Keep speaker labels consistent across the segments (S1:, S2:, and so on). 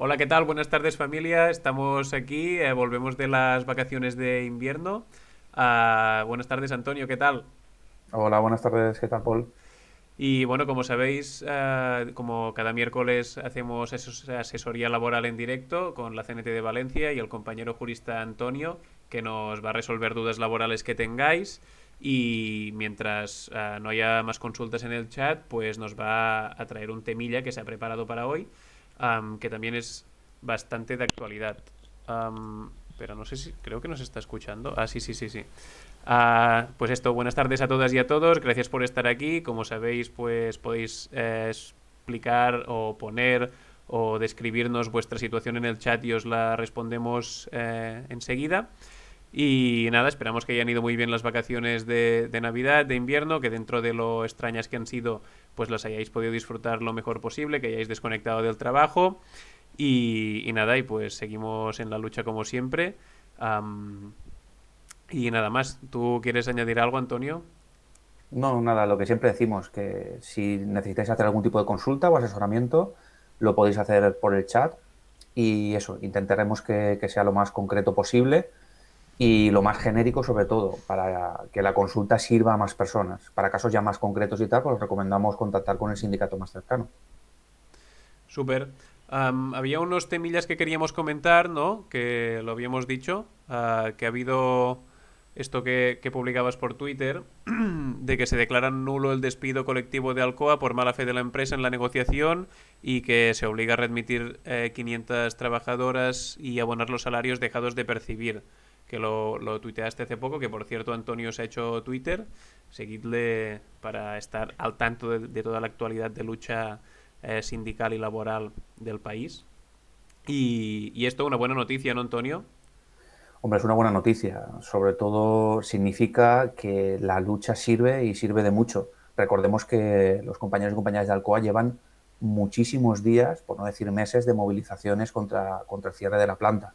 S1: Hola, ¿qué tal? Buenas tardes familia. Estamos aquí, volvemos de las vacaciones de invierno. Buenas tardes Antonio, ¿qué tal?
S2: Hola, buenas tardes, ¿qué tal, Paul?
S1: Y bueno, como sabéis, como cada miércoles hacemos asesoría laboral en directo con la CNT de Valencia y el compañero jurista Antonio, que nos va a resolver dudas laborales que tengáis. Y mientras no haya más consultas en el chat, pues nos va a traer un temilla que se ha preparado para hoy, que también es bastante de actualidad. Pero no sé si, creo que nos está escuchando. Sí, sí, sí, sí. Pues esto, buenas tardes a todas y a todos. Gracias por estar aquí. Como sabéis, pues podéis explicar o poner o describirnos vuestra situación en el chat y os la respondemos enseguida. Y nada, esperamos que hayan ido muy bien las vacaciones de Navidad, de invierno, que dentro de lo extrañas que han sido, pues las hayáis podido disfrutar lo mejor posible, que hayáis desconectado del trabajo. Y nada, y pues seguimos en la lucha como siempre. Um, y nada más, ¿tú quieres añadir algo, Antonio?
S2: No, nada, lo que siempre decimos, que si necesitáis hacer algún tipo de consulta o asesoramiento, lo podéis hacer por el chat y eso, intentaremos que sea lo más concreto posible y lo más genérico sobre todo, para que la consulta sirva a más personas. Para casos ya más concretos y tal, pues os recomendamos contactar con el sindicato más cercano.
S1: Súper. Había unos temillas que queríamos comentar, ¿no? Que lo habíamos dicho, que ha habido esto que publicabas por Twitter, de que se declara nulo el despido colectivo de Alcoa por mala fe de la empresa en la negociación y que se obliga a readmitir 500 trabajadoras y abonar los salarios dejados de percibir. Que lo tuiteaste hace poco, que por cierto Antonio se ha hecho Twitter. Seguidle para estar al tanto de toda la actualidad de lucha sindical y laboral del país. Y esto es una buena noticia, ¿no, Antonio?
S2: Hombre, es una buena noticia. Sobre todo significa que la lucha sirve y sirve de mucho. Recordemos que los compañeros y compañeras de Alcoa llevan muchísimos días, por no decir meses, de movilizaciones contra el cierre de la planta.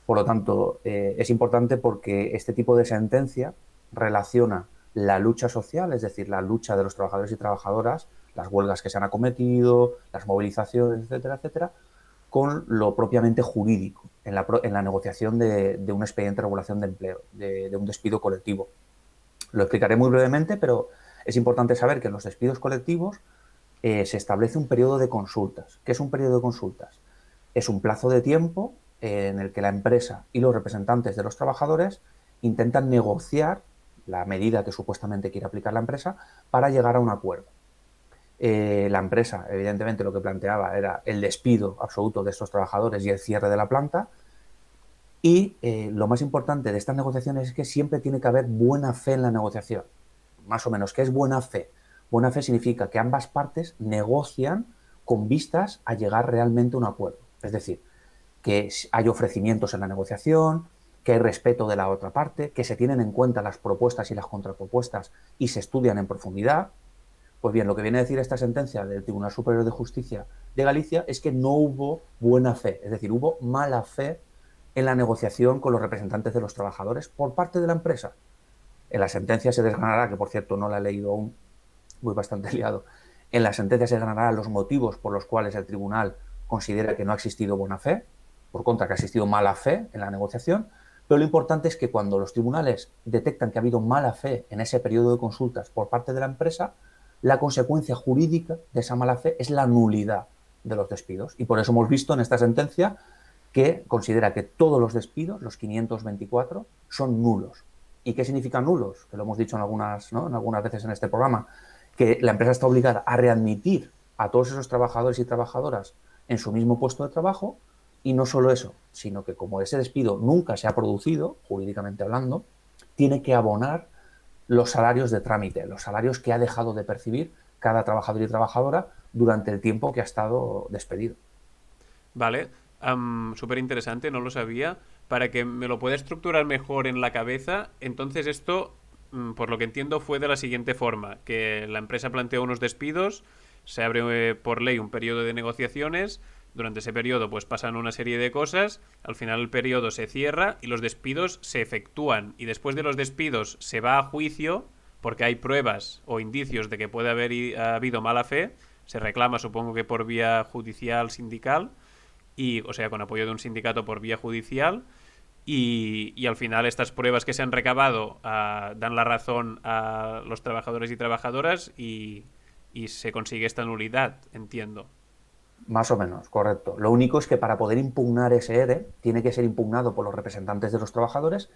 S2: Por lo tanto, es importante porque este tipo de sentencia relaciona la lucha social, es decir, la lucha de los trabajadores y trabajadoras, las huelgas que se han acometido, las movilizaciones, etcétera, etcétera, con lo propiamente jurídico en la negociación de un expediente de regulación de empleo, de un despido colectivo. Lo explicaré muy brevemente, pero es importante saber que en los despidos colectivos se establece un periodo de consultas. ¿Qué es un periodo de consultas? Es un plazo de tiempo en el que la empresa y los representantes de los trabajadores intentan negociar la medida que supuestamente quiere aplicar la empresa para llegar a un acuerdo. La empresa, evidentemente, lo que planteaba era el despido absoluto de estos trabajadores y el cierre de la planta. Y lo más importante de estas negociaciones es que siempre tiene que haber buena fe en la negociación. Más o menos, ¿qué es buena fe? Buena fe significa que ambas partes negocian con vistas a llegar realmente a un acuerdo. Es decir, que hay ofrecimientos en la negociación, que hay respeto de la otra parte, que se tienen en cuenta las propuestas y las contrapropuestas y se estudian en profundidad. Pues bien, lo que viene a decir esta sentencia del Tribunal Superior de Justicia de Galicia es que no hubo buena fe, es decir, hubo mala fe en la negociación con los representantes de los trabajadores por parte de la empresa. En la sentencia se desgranará, que por cierto no la he leído aún, voy bastante liado, en la sentencia se desgranarán los motivos por los cuales el tribunal considera que no ha existido buena fe, por contra que ha existido mala fe en la negociación, pero lo importante es que cuando los tribunales detectan que ha habido mala fe en ese periodo de consultas por parte de la empresa, la consecuencia jurídica de esa mala fe es la nulidad de los despidos. Y por eso hemos visto en esta sentencia que considera que todos los despidos, los 524, son nulos. ¿Y qué significa nulos? Que lo hemos dicho en algunas, ¿no? En algunas veces en este programa, que la empresa está obligada a readmitir a todos esos trabajadores y trabajadoras en su mismo puesto de trabajo, y no solo eso, sino que como ese despido nunca se ha producido, jurídicamente hablando, tiene que abonar los salarios de trámite, los salarios que ha dejado de percibir cada trabajador y trabajadora durante el tiempo que ha estado despedido.
S1: Vale, súper interesante, no lo sabía. Para que me lo pueda estructurar mejor en la cabeza, entonces esto, por lo que entiendo, fue de la siguiente forma, que la empresa planteó unos despidos, se abre por ley un periodo de negociaciones, durante ese periodo pues pasan una serie de cosas, al final el periodo se cierra y los despidos se efectúan y después de los despidos se va a juicio porque hay pruebas o indicios de que puede haber habido mala fe, se reclama supongo que por vía judicial sindical y, o sea, con apoyo de un sindicato por vía judicial. Y al final estas pruebas que se han recabado dan la razón a los trabajadores y trabajadoras y se consigue esta nulidad, entiendo.
S2: Más o menos, correcto. Lo único es que para poder impugnar ese ERE tiene que ser impugnado por los representantes de los trabajadores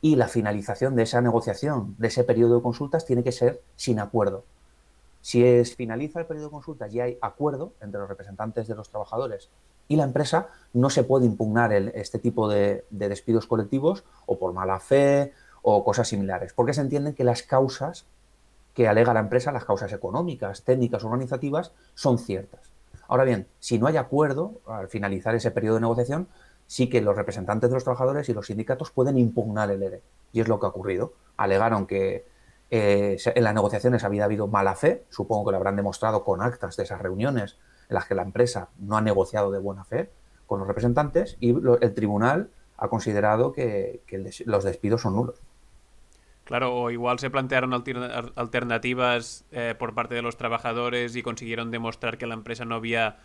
S2: y la finalización de esa negociación, de ese periodo de consultas, tiene que ser sin acuerdo. Si finaliza el periodo de consultas y hay acuerdo entre los representantes de los trabajadores y la empresa, no se puede impugnar este tipo de despidos colectivos o por mala fe o cosas similares, porque se entienden que las causas que alega la empresa, las causas económicas, técnicas, organizativas, son ciertas. Ahora bien, si no hay acuerdo al finalizar ese periodo de negociación, sí que los representantes de los trabajadores y los sindicatos pueden impugnar el ERE. Y es lo que ha ocurrido. Alegaron que en las negociaciones había habido mala fe, supongo que lo habrán demostrado con actas de esas reuniones en las que la empresa no ha negociado de buena fe con los representantes y el tribunal ha considerado que los despidos son nulos.
S1: Claro, o igual se plantearon alternativas por parte de los trabajadores y consiguieron demostrar que la empresa no había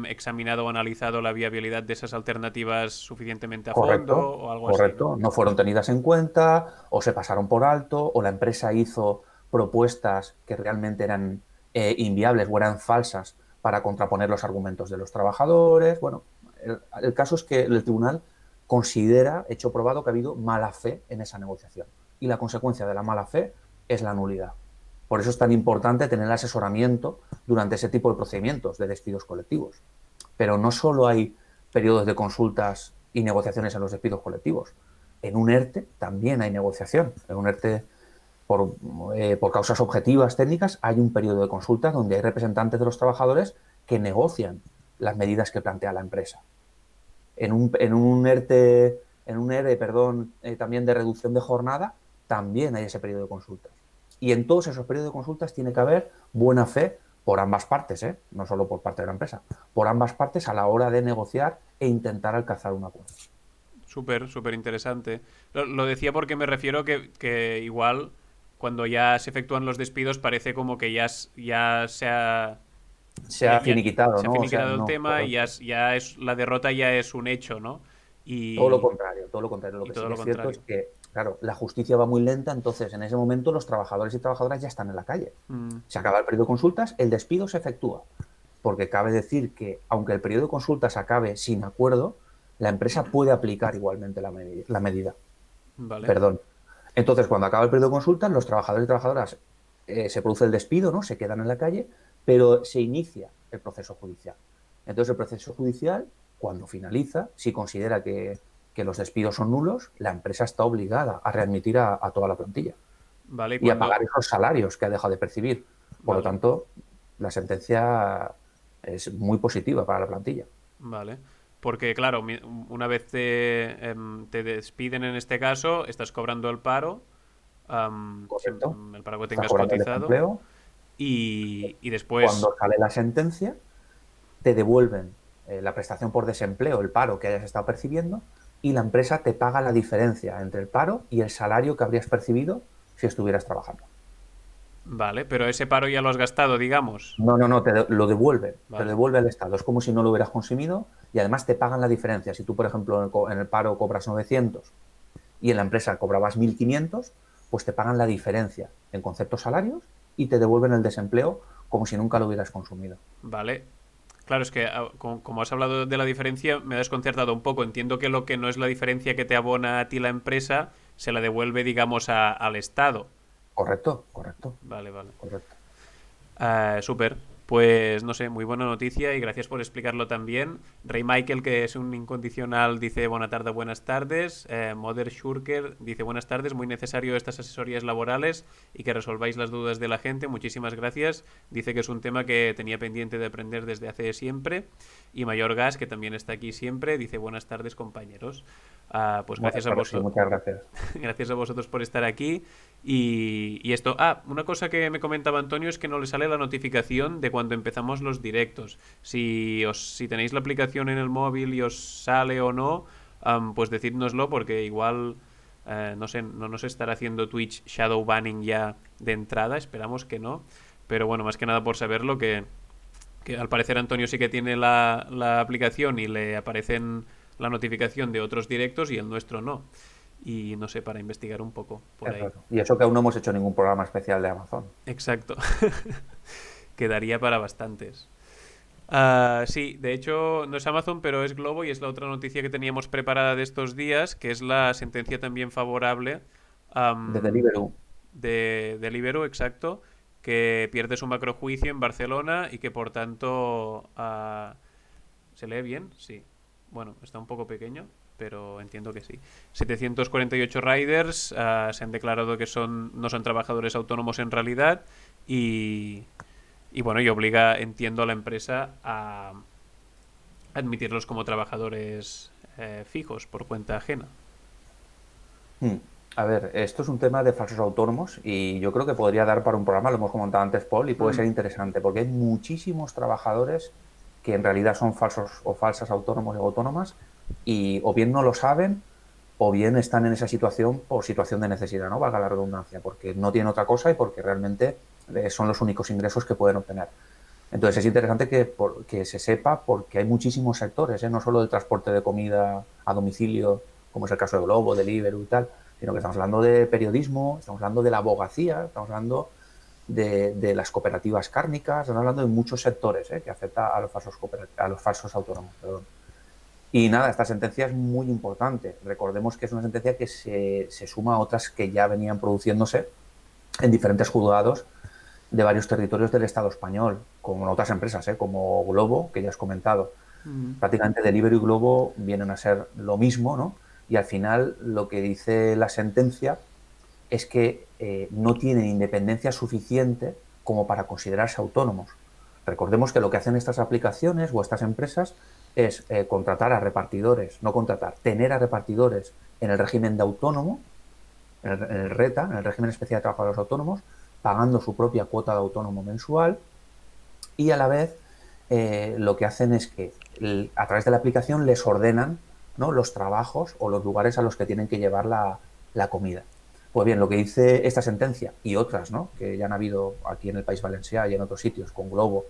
S1: examinado o analizado la viabilidad de esas alternativas suficientemente a fondo
S2: Correcto,
S1: o algo así, ¿no?
S2: correcto. No fueron tenidas en cuenta o se pasaron por alto o la empresa hizo propuestas que realmente eran inviables o eran falsas para contraponer los argumentos de los trabajadores. Bueno, el caso es que el tribunal considera, hecho probado, que ha habido mala fe en esa negociación. Y la consecuencia de la mala fe es la nulidad. Por eso es tan importante tener asesoramiento durante ese tipo de procedimientos de despidos colectivos. Pero no solo hay periodos de consultas y negociaciones en los despidos colectivos. En un ERTE también hay negociación. En un ERTE, por causas objetivas técnicas, hay un periodo de consultas donde hay representantes de los trabajadores que negocian las medidas que plantea la empresa. En un ERTE, perdón, también de reducción de jornada, también hay ese periodo de consultas. Y en todos esos periodos de consultas tiene que haber buena fe por ambas partes, no solo por parte de la empresa, por ambas partes a la hora de negociar e intentar alcanzar un acuerdo.
S1: Súper, súper interesante. Lo decía porque me refiero que igual cuando ya se efectúan los despidos parece como que ya
S2: Se ha finiquitado,
S1: se ha
S2: ¿no? O sea,
S1: finiquitado el
S2: no,
S1: tema y
S2: correcto.
S1: ya es la derrota ya es un hecho, ¿no?
S2: Todo lo
S1: Y,
S2: contrario, todo lo contrario. Lo
S1: y
S2: que sí
S1: todo
S2: que
S1: lo
S2: es cierto es
S1: contrario.
S2: que, claro, la justicia va muy lenta, entonces en ese momento los trabajadores y trabajadoras ya están en la calle.
S1: Mm,
S2: Se acaba el periodo de consultas, el despido se efectúa. Porque cabe decir que, aunque el periodo de consultas acabe sin acuerdo, la empresa puede aplicar igualmente la medida.
S1: vale,
S2: Perdón. Entonces, cuando acaba el periodo de consultas, los trabajadores y trabajadoras se produce el despido, ¿no? Se quedan en la calle, pero se inicia el proceso judicial. Entonces, el proceso judicial, cuando finaliza, si considera que los despidos son nulos, la empresa está obligada a readmitir a toda la plantilla
S1: vale, y
S2: y a
S1: cuando,
S2: pagar esos salarios que ha dejado de percibir. Por lo
S1: vale,
S2: tanto, la sentencia es muy positiva para la plantilla.
S1: vale. Porque claro, una vez te despiden en este caso, estás cobrando el paro,
S2: ¿Correcto?
S1: el paro que
S2: Estás
S1: tengas
S2: cobrando el
S1: cotizado,
S2: desempleo.
S1: y después,
S2: Cuando sale la sentencia, te devuelven la prestación por desempleo, el paro que hayas estado percibiendo, y la empresa te paga la diferencia entre el paro y el salario que habrías percibido si estuvieras trabajando.
S1: vale, pero ese paro ya lo has gastado, digamos.
S2: No, no, no, lo devuelven, te lo
S1: Vale,
S2: devuelve el Estado. Es como si no lo hubieras consumido y además te pagan la diferencia. Si tú, por ejemplo, en el paro cobras 900 y en la empresa cobrabas 1.500, pues te pagan la diferencia en conceptos salarios y te devuelven el desempleo como si nunca lo hubieras consumido.
S1: vale. Claro, es que como has hablado de la diferencia, me ha desconcertado un poco. Entiendo que lo que no es la diferencia que te abona a ti la empresa, se la devuelve, digamos, al Estado.
S2: Correcto, correcto,
S1: Vale, vale.
S2: correcto.
S1: Súper. Pues no sé, muy buena noticia y gracias por explicarlo también. Rey Michael, que es un incondicional, dice buena tarde, buenas tardes. Mother Shurker dice buenas tardes, muy necesario estas asesorías laborales y que resolváis las dudas de la gente. Muchísimas gracias. Dice que es un tema que tenía pendiente de aprender desde hace siempre. Y Mayor Gas, que también está aquí siempre, dice buenas tardes, compañeros. Pues
S2: Buenas
S1: gracias a
S2: tardes y
S1: vosotros.
S2: muchas gracias.
S1: Gracias a vosotros por estar aquí. Y esto. Una cosa que me comentaba Antonio es que no le sale la notificación de cuando empezamos los directos. Si tenéis la aplicación en el móvil y os sale o no, pues decídnoslo porque igual. No sé, no nos estará haciendo Twitch shadow banning ya de entrada, esperamos que no. Pero bueno, más que nada por saberlo que Que al parecer Antonio sí que tiene la aplicación y le aparecen la notificación de otros directos y el nuestro no. Y no sé, para investigar un poco por
S2: Es
S1: ahí.
S2: raro. Y eso que aún no hemos hecho ningún programa especial de Amazon.
S1: Exacto. Quedaría para bastantes. Sí, de hecho no es Amazon, pero es Globo y es la otra noticia que teníamos preparada de estos días, que es la sentencia también favorable
S2: De
S1: am,
S2: Deliveroo.
S1: de Deliveroo, exacto, que pierde su macrojuicio en Barcelona y que por tanto ¿se lee bien? Sí. Bueno, está un poco pequeño, pero entiendo que sí. 748 riders se han declarado que no son trabajadores autónomos en realidad y, y bueno, y obliga, entiendo, a la empresa a admitirlos como trabajadores fijos por cuenta ajena.
S2: Hmm. A ver, esto es un tema de falsos autónomos y yo creo que podría dar para un programa, lo hemos comentado antes, Paul, y puede
S1: Mm,
S2: ser interesante porque hay muchísimos trabajadores que en realidad son falsos o falsas autónomos o autónomas y o bien no lo saben o bien están en esa situación por situación de necesidad, ¿no? Valga la redundancia, porque no tienen otra cosa y porque realmente son los únicos ingresos que pueden obtener. Entonces es interesante que se sepa porque hay muchísimos sectores, ¿eh? No solo del transporte de comida a domicilio, como es el caso de Globo, Deliveroo y tal, sino que estamos hablando de periodismo, estamos hablando de la abogacía, estamos hablando de las cooperativas cárnicas, estamos hablando de muchos sectores, ¿eh? Que afecta a los falsos autónomos. Perdón. Y nada, esta sentencia es muy importante. Recordemos que es una sentencia que se suma a otras que ya venían produciéndose en diferentes juzgados de varios territorios del Estado español, como en otras empresas, como Globo, que ya has comentado.
S1: mm,
S2: Prácticamente Deliveroo y Globo vienen a ser lo mismo, ¿no? Y al final lo que dice la sentencia es que no tienen independencia suficiente como para considerarse autónomos. Recordemos que lo que hacen estas aplicaciones o estas empresas es contratar a repartidores, no contratar, tener a repartidores en el régimen de autónomo, en el RETA, en el régimen especial de trabajadores autónomos, pagando su propia cuota de autónomo mensual y a la vez lo que hacen es que a través de la aplicación les ordenan, ¿no?, los trabajos o los lugares a los que tienen que llevar la comida. Pues bien, lo que dice esta sentencia y otras, ¿no?, que ya han habido aquí en el País Valencià y en otros sitios, con Globo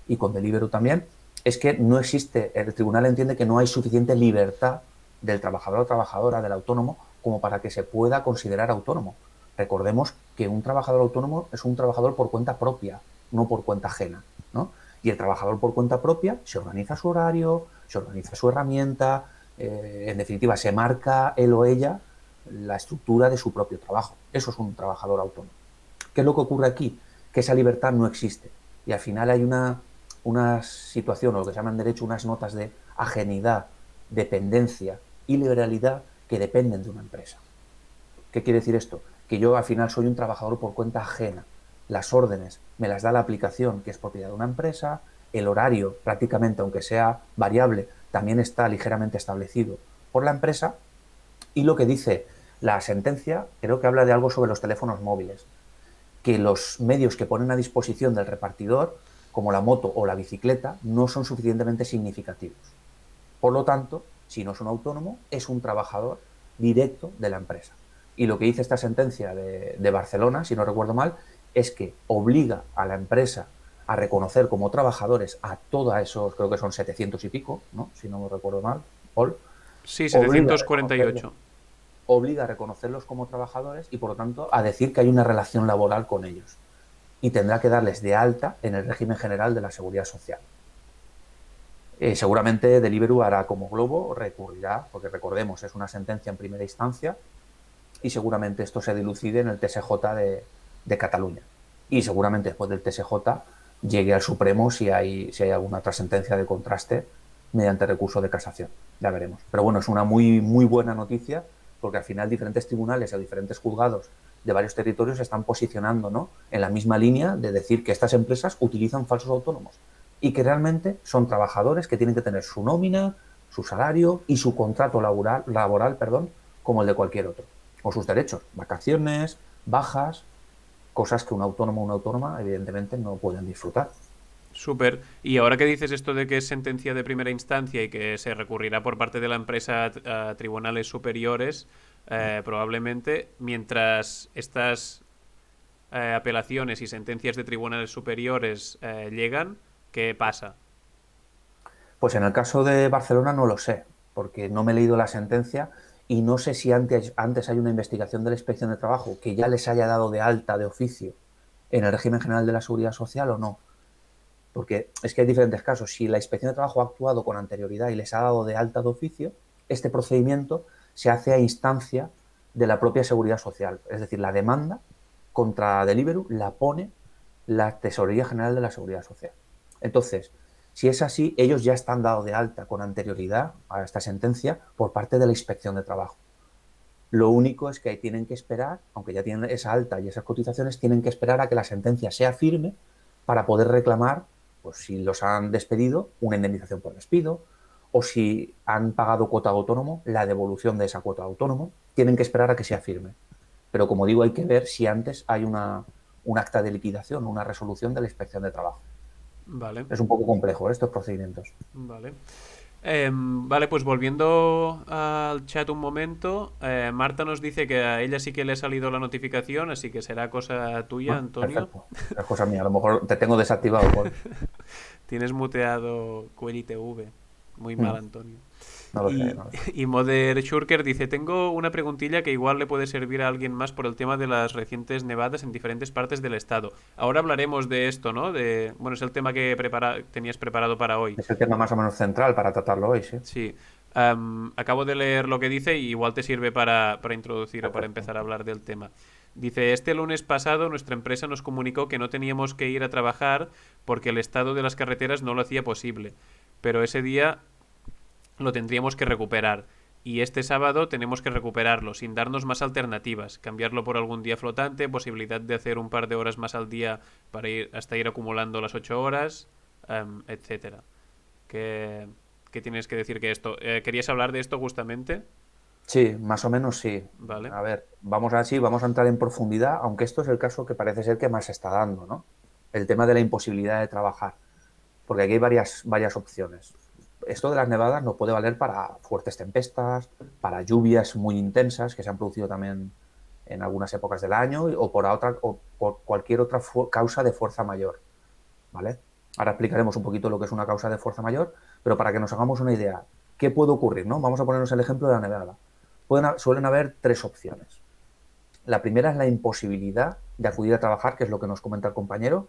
S2: y con Deliveroo también, es que no existe, el tribunal entiende que no hay suficiente libertad del trabajador o trabajadora, del autónomo, como para que se pueda considerar autónomo. Recordemos que un trabajador autónomo es un trabajador por cuenta propia, no por cuenta ajena, ¿no? Y el trabajador por cuenta propia se organiza su horario, se organiza su herramienta, en definitiva, se marca él o ella la estructura de su propio trabajo. Eso es un trabajador autónomo. ¿Qué es lo que ocurre aquí? Que esa libertad no existe. Y al final hay una situación, o lo que se llaman en derecho, unas notas de ajenidad, dependencia y liberalidad que dependen de una empresa. ¿Qué quiere decir esto? Que yo al final soy un trabajador por cuenta ajena. Las órdenes me las da la aplicación, que es propiedad de una empresa. El horario, prácticamente, aunque sea variable, también está ligeramente establecido por la empresa. Y lo que dice la sentencia, creo que habla de algo sobre los teléfonos móviles, que los medios que ponen a disposición del repartidor, como la moto o la bicicleta, no son suficientemente significativos. Por lo tanto, si no es un autónomo, es un trabajador directo de la empresa. Y lo que dice esta sentencia de Barcelona, si no recuerdo mal, es que obliga a la empresa a reconocer como trabajadores a todos esos, creo que son 700 y pico, ¿no?, si no me recuerdo mal, Paul,
S1: sí,
S2: obliga a
S1: 748.
S2: reconocerlos, obliga a reconocerlos como trabajadores y, por lo tanto, a decir que hay una relación laboral con ellos. Y tendrá que darles de alta en el régimen general de la Seguridad Social. Seguramente Deliveroo hará como Globo, recurrirá, porque recordemos, es una sentencia en primera instancia, y seguramente esto se dilucide en el TSJ de Cataluña. Y seguramente después del TSJ llegue al Supremo si hay alguna otra sentencia de contraste mediante recurso de casación. Ya veremos. Pero bueno, es una muy, muy buena noticia porque al final diferentes tribunales o diferentes juzgados de varios territorios se están posicionando, ¿no?, en la misma línea de decir que estas empresas utilizan falsos autónomos y que realmente son trabajadores que tienen que tener su nómina, su salario y su contrato laboral, como el de cualquier otro. O sus derechos, vacaciones, bajas, cosas que un autónomo o una autónoma evidentemente no pueden disfrutar.
S1: Súper. Y ahora que dices esto de que es sentencia de primera instancia y que se recurrirá por parte de la empresa a tribunales superiores, probablemente mientras estas apelaciones y sentencias de tribunales superiores llegan, ¿Qué pasa?
S2: Pues en el caso de Barcelona no lo sé, porque no me he leído la sentencia y no sé si antes hay una investigación de la Inspección de Trabajo que ya les haya dado de alta de oficio en el régimen general de la Seguridad Social o no. Porque es que hay diferentes casos. Si la Inspección de Trabajo ha actuado con anterioridad y les ha dado de alta de oficio, este procedimiento se hace a instancia de la propia Seguridad Social. Es decir, la demanda contra Deliveroo la pone la Tesorería General de la Seguridad Social. Entonces, si es así, ellos ya están dados de alta con anterioridad a esta sentencia por parte de la Inspección de Trabajo. Lo único es que tienen que esperar, aunque ya tienen esa alta y esas cotizaciones, tienen que esperar a que la sentencia sea firme para poder reclamar, pues si los han despedido, una indemnización por despido, o si han pagado cuota de autónomo, la devolución de esa cuota de autónomo. Tienen que esperar a que sea firme. Pero como digo, hay que ver si antes hay un acta de liquidación, una resolución de la Inspección de Trabajo.
S1: Vale,
S2: Es un poco complejo estos procedimientos.
S1: vale. Vale, pues volviendo al chat un momento, Marta nos dice que a ella sí que le ha salido la notificación, así que será cosa tuya,
S2: Ah,
S1: Antonio.
S2: perfecto. Es cosa mía. A lo mejor te tengo desactivado.
S1: Tienes muteado Query TV. Muy mal, Antonio.
S2: No lo sé,
S1: Y,
S2: no lo sé.
S1: y Mother Shurker dice, tengo una preguntilla que igual le puede servir a alguien más por el tema de las recientes nevadas en diferentes partes del estado. Ahora hablaremos de esto, ¿no? Bueno, es el tema que tenías preparado para hoy.
S2: Es el tema más o menos central para tratarlo hoy, sí.
S1: Sí. Acabo de leer lo que dice y igual te sirve para introducir o para
S2: Perfecto.
S1: empezar a hablar del tema. Dice, este lunes pasado nuestra empresa nos comunicó que no teníamos que ir a trabajar porque el estado de las carreteras no lo hacía posible. Pero ese día lo tendríamos que recuperar. Y este sábado tenemos que recuperarlo, sin darnos más alternativas. Cambiarlo por algún día flotante, posibilidad de hacer un par de horas más al día para ir hasta ir acumulando las 8 horas, etcétera. ¿Qué, ¿Qué tienes que decir que esto? ¿Querías hablar de esto justamente?
S2: Sí, más o menos sí.
S1: Vale.
S2: A ver, vamos a entrar en profundidad, aunque esto es el caso que parece ser que más se está dando, ¿no? El tema de la imposibilidad de trabajar, porque aquí hay varias opciones. Esto de las nevadas nos puede valer para fuertes tempestas, para lluvias muy intensas que se han producido también en algunas épocas del año o por cualquier otra causa de fuerza mayor, ¿vale? Ahora explicaremos un poquito lo que es una causa de fuerza mayor, pero para que nos hagamos una idea, ¿qué puede ocurrir? ¿No? Vamos a ponernos el ejemplo de la nevada. Suelen haber tres opciones. La primera es la imposibilidad de acudir a trabajar, que es lo que nos comenta el compañero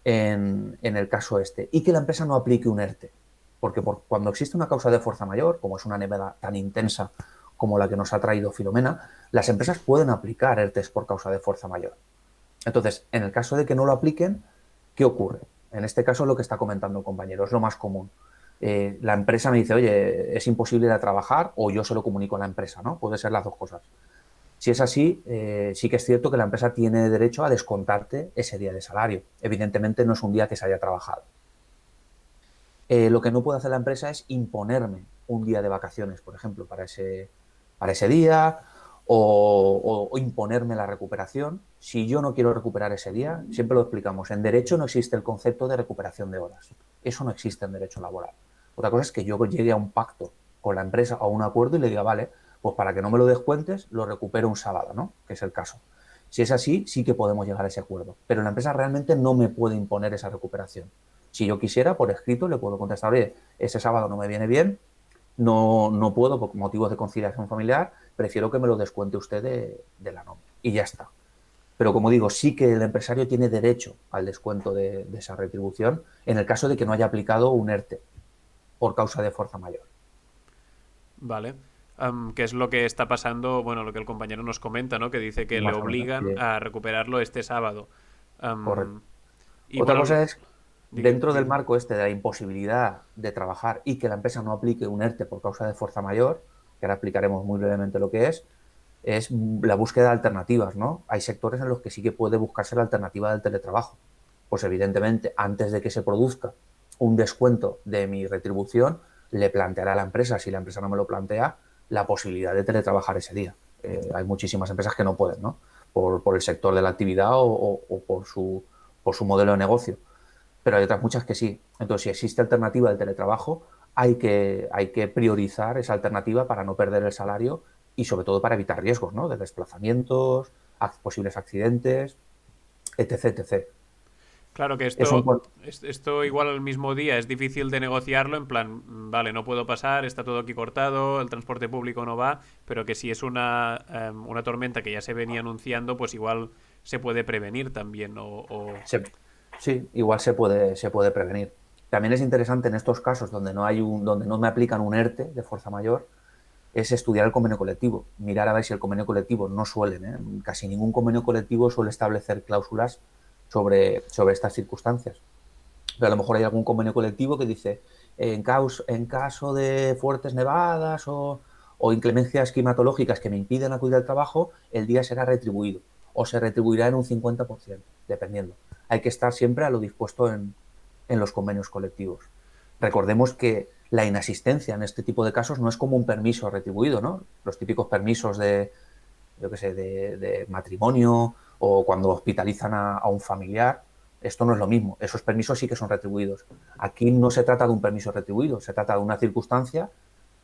S2: en el caso este, y que la empresa no aplique un ERTE. Porque cuando existe una causa de fuerza mayor, como es una nevada tan intensa como la que nos ha traído Filomena, las empresas pueden aplicar ERTEs por causa de fuerza mayor. Entonces, en el caso de que no lo apliquen, ¿qué ocurre? En este caso, lo que está comentando el compañero es lo más común. La empresa me dice, oye, es imposible ir a trabajar, o yo se lo comunico a la empresa, ¿no? Puede ser las dos cosas. Si es así, sí que es cierto que la empresa tiene derecho a descontarte ese día de salario. Evidentemente no es un día que se haya trabajado. Lo que no puede hacer la empresa es imponerme un día de vacaciones, por ejemplo, para ese día, o imponerme la recuperación. Si yo no quiero recuperar ese día, siempre lo explicamos, en derecho no existe el concepto de recuperación de horas. Eso no existe en derecho laboral. Otra cosa es que yo llegue a un pacto con la empresa o a un acuerdo y le diga, vale, pues para que no me lo descuentes, lo recupero un sábado, ¿no? Que es el caso. Si es así, sí que podemos llegar a ese acuerdo. Pero la empresa realmente no me puede imponer esa recuperación. Si yo quisiera, por escrito, le puedo contestar, oye, ese sábado no me viene bien, no puedo por motivos de conciliación familiar, prefiero que me lo descuente usted de la nómina. Y ya está. Pero como digo, sí que el empresario tiene derecho al descuento de esa retribución en el caso de que no haya aplicado un ERTE por causa de fuerza mayor.
S1: Vale. ¿Qué es lo que está pasando? Bueno, lo que el compañero nos comenta, ¿no? Que dice que le
S2: Más o menos.
S1: obligan a recuperarlo este sábado.
S2: Correcto.
S1: Am, y
S2: Otra
S1: bueno,
S2: cosa es, dentro del
S1: dime.
S2: marco este de la imposibilidad de trabajar y que la empresa no aplique un ERTE por causa de fuerza mayor, que ahora explicaremos muy brevemente lo que es la búsqueda de alternativas, ¿no? Hay sectores en los que sí que puede buscarse la alternativa del teletrabajo. Pues evidentemente, antes de que se produzca un descuento de mi retribución, le planteará a la empresa, si la empresa no me lo plantea, la posibilidad de teletrabajar ese día. Hay muchísimas empresas que no pueden, ¿no? Por el sector de la actividad o por su modelo de negocio. Pero hay otras muchas que sí. Entonces, si existe alternativa del teletrabajo, hay que priorizar esa alternativa para no perder el salario y sobre todo para evitar riesgos, ¿no? De desplazamientos, posibles accidentes, etc, etc.
S1: Claro que
S2: Es un,
S1: esto igual al mismo día es difícil de negociarlo, en plan, vale, no puedo pasar, está todo aquí cortado, el transporte público no va, pero que si es una tormenta que ya se venía anunciando, pues igual se puede prevenir también.
S2: se- sí, igual se puede prevenir. También es interesante en estos casos donde no hay donde no me aplican un ERTE de fuerza mayor, es estudiar el convenio colectivo, mirar a ver si el convenio colectivo no suelen, ¿eh? Casi ningún convenio colectivo suele establecer cláusulas sobre estas circunstancias. Pero a lo mejor hay algún convenio colectivo que dice, en caso de fuertes nevadas o inclemencias climatológicas que me impiden acudir al trabajo, el día será retribuido o se retribuirá en un 50%, dependiendo. Hay que estar siempre a lo dispuesto en los convenios colectivos. Recordemos que la inasistencia en este tipo de casos no es como un permiso retribuido, ¿no? Los típicos permisos yo qué sé, de matrimonio o cuando hospitalizan a un familiar, esto no es lo mismo. Esos permisos sí que son retribuidos. Aquí no se trata de un permiso retribuido, se trata de una circunstancia,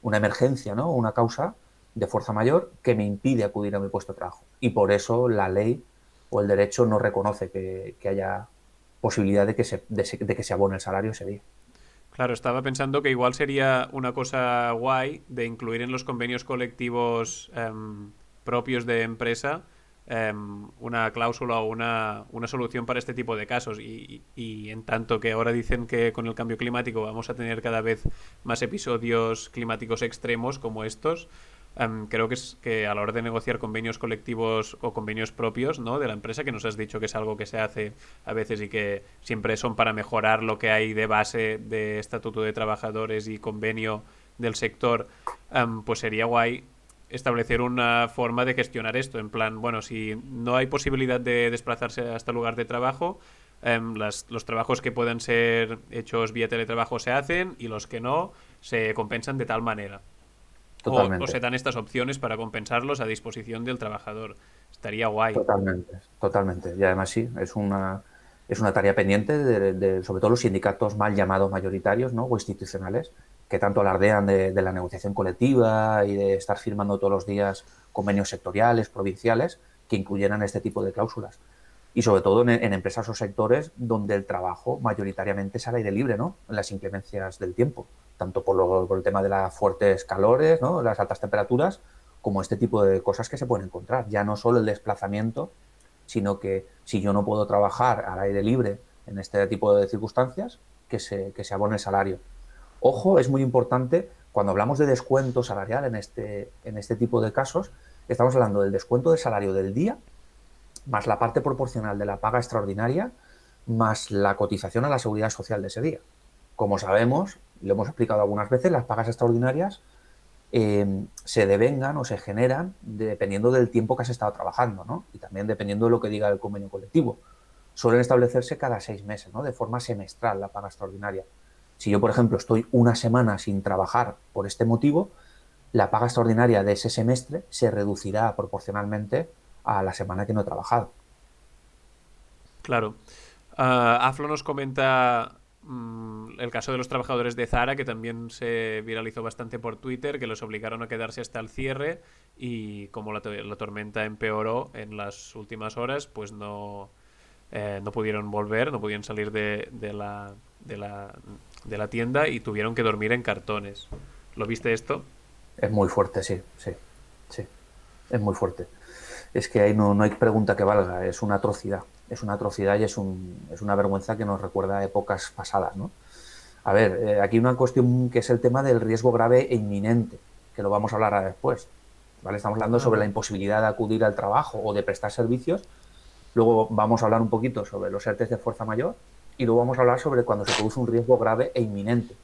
S2: una emergencia, ¿no? Una causa de fuerza mayor que me impide acudir a mi puesto de trabajo. Y por eso la ley o el derecho no reconoce que haya posibilidad de que se abone el salario ese día.
S1: Claro, estaba pensando que igual sería una cosa guay de incluir en los convenios colectivos propios de empresa una cláusula o una solución para este tipo de casos. Y en tanto que ahora dicen que con el cambio climático vamos a tener cada vez más episodios climáticos extremos como estos, creo que es que a la hora de negociar convenios colectivos o convenios propios, ¿no?, de la empresa, que nos has dicho que es algo que se hace a veces y que siempre son para mejorar lo que hay de base de estatuto de trabajadores y convenio del sector, pues sería guay establecer una forma de gestionar esto. En plan, bueno, si no hay posibilidad de desplazarse hasta el lugar de trabajo, los trabajos que puedan ser hechos vía teletrabajo se hacen y los que no se compensan de tal manera. O se
S2: Totalmente.
S1: dan estas opciones para compensarlos a disposición del trabajador. Estaría guay.
S2: Totalmente, totalmente. Y además sí, es una tarea pendiente sobre todo los sindicatos mal llamados mayoritarios, ¿no? O institucionales, que tanto alardean de la negociación colectiva y de estar firmando todos los días convenios sectoriales, provinciales, que incluyeran este tipo de cláusulas. Y sobre todo en empresas o sectores donde el trabajo mayoritariamente es al aire libre, ¿no? En las inclemencias del tiempo, tanto por el tema de las fuertes calores, ¿no? Las altas temperaturas, como este tipo de cosas que se pueden encontrar. Ya no solo el desplazamiento, sino que si yo no puedo trabajar al aire libre en este tipo de circunstancias, que se abone el salario. Ojo, es muy importante, cuando hablamos de descuento salarial en este tipo de casos, estamos hablando del descuento de salario del día, más la parte proporcional de la paga extraordinaria, más la cotización a la seguridad social de ese día. Como sabemos, lo hemos explicado algunas veces, las pagas extraordinarias se devengan o se generan dependiendo del tiempo que has estado trabajando, ¿no? Y también dependiendo de lo que diga el convenio colectivo. Suelen establecerse cada 6 meses, ¿no? De forma semestral la paga extraordinaria. Si yo, por ejemplo, estoy una semana sin trabajar por este motivo, la paga extraordinaria de ese semestre se reducirá proporcionalmente a la semana que no he trabajado.
S1: Claro. Aflo nos comenta el caso de los trabajadores de Zara, que también se viralizó bastante por Twitter, que los obligaron a quedarse hasta el cierre y como la tormenta empeoró en las últimas horas, pues no pudieron volver, no pudieron salir de la tienda y tuvieron que dormir en cartones. ¿Lo viste esto?
S2: Es muy fuerte, sí, sí, sí. Es muy fuerte. Es que ahí no hay pregunta que valga, es una atrocidad. Es una atrocidad y es una vergüenza que nos recuerda a épocas pasadas, ¿no? A ver, aquí hay una cuestión que es el tema del riesgo grave e inminente, que lo vamos a hablar después. ¿Vale? Estamos hablando sobre la
S1: Ajá.
S2: imposibilidad de acudir al trabajo o de prestar servicios. Luego vamos a hablar un poquito sobre los ERTES de fuerza mayor y luego vamos a hablar sobre cuando se produce un riesgo grave e inminente.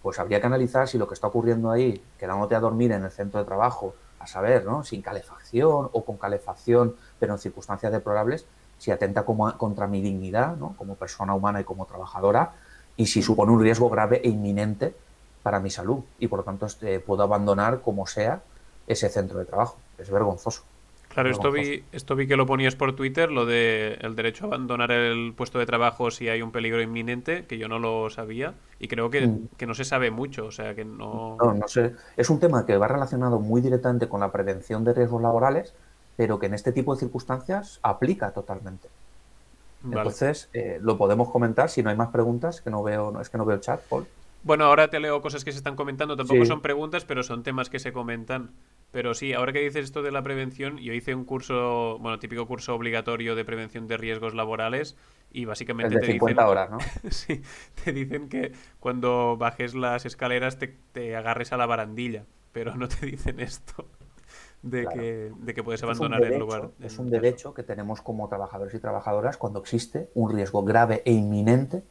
S2: Pues habría que analizar si lo que está ocurriendo ahí, quedándote a dormir en el centro de trabajo, a saber, ¿no? Sin calefacción o con calefacción, pero en circunstancias deplorables, si atenta contra mi dignidad, ¿no? Como persona humana y como trabajadora, y si supone un riesgo grave e inminente para mi salud. Y por lo tanto puedo abandonar como sea ese centro de trabajo. Es vergonzoso. Es
S1: Claro,
S2: vergonzoso.
S1: esto vi que lo ponías por Twitter, lo de el derecho a abandonar el puesto de trabajo si hay un peligro inminente, que yo no lo sabía, y creo
S2: Mm.
S1: que no se sabe mucho, o sea, que no...
S2: No, no sé. Es un tema que va relacionado muy directamente con la prevención de riesgos laborales, pero que en este tipo de circunstancias aplica totalmente.
S1: Vale.
S2: Entonces, lo podemos comentar si no hay más preguntas, que no veo, no, es que no veo el chat, Paul.
S1: Bueno, ahora te leo cosas que se están comentando. Tampoco son
S2: Sí,
S1: preguntas, pero son temas que se comentan. Pero sí, ahora que dices esto de la prevención, yo hice un curso, bueno, típico curso obligatorio de prevención de riesgos laborales y
S2: el
S1: básicamente
S2: de
S1: te
S2: 50
S1: dicen,
S2: horas, ¿no?
S1: sí, te dicen que cuando bajes las escaleras te agarres a la barandilla, pero no te dicen esto
S2: Claro.
S1: de que puedes
S2: Esto
S1: abandonar el lugar
S2: es
S1: en
S2: un
S1: caso.
S2: derecho que tenemos como trabajadores y trabajadoras cuando existe un riesgo grave e inminente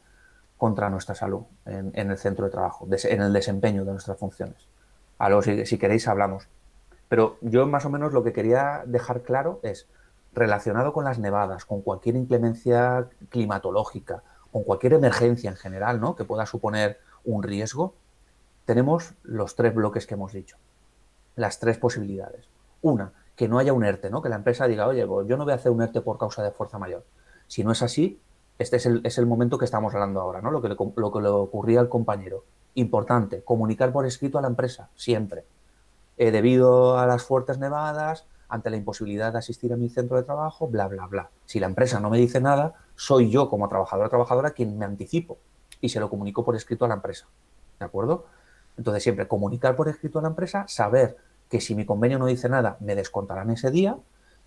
S2: contra nuestra salud en el centro de trabajo, en el desempeño de nuestras funciones. A lo, si queréis hablamos. Pero yo más o menos lo que quería dejar claro es, relacionado con las nevadas, con cualquier inclemencia climatológica, con cualquier emergencia en general, ¿no?, que pueda suponer un riesgo, tenemos los tres bloques que hemos dicho, las tres posibilidades. Una, que no haya un ERTE, ¿no?, que la empresa diga, oye, pues yo no voy a hacer un ERTE por causa de fuerza mayor. Si no es así, este es el momento que estamos hablando ahora, ¿no?, lo que le ocurría al compañero. Importante, comunicar por escrito a la empresa, siempre. Debido a las fuertes nevadas, ante la imposibilidad de asistir a mi centro de trabajo, bla, bla, bla. Si la empresa no me dice nada, soy yo como trabajador o trabajadora quien me anticipo y se lo comunico por escrito a la empresa. ¿De acuerdo? Entonces, siempre comunicar por escrito a la empresa, saber que si mi convenio no dice nada, me descontarán ese día,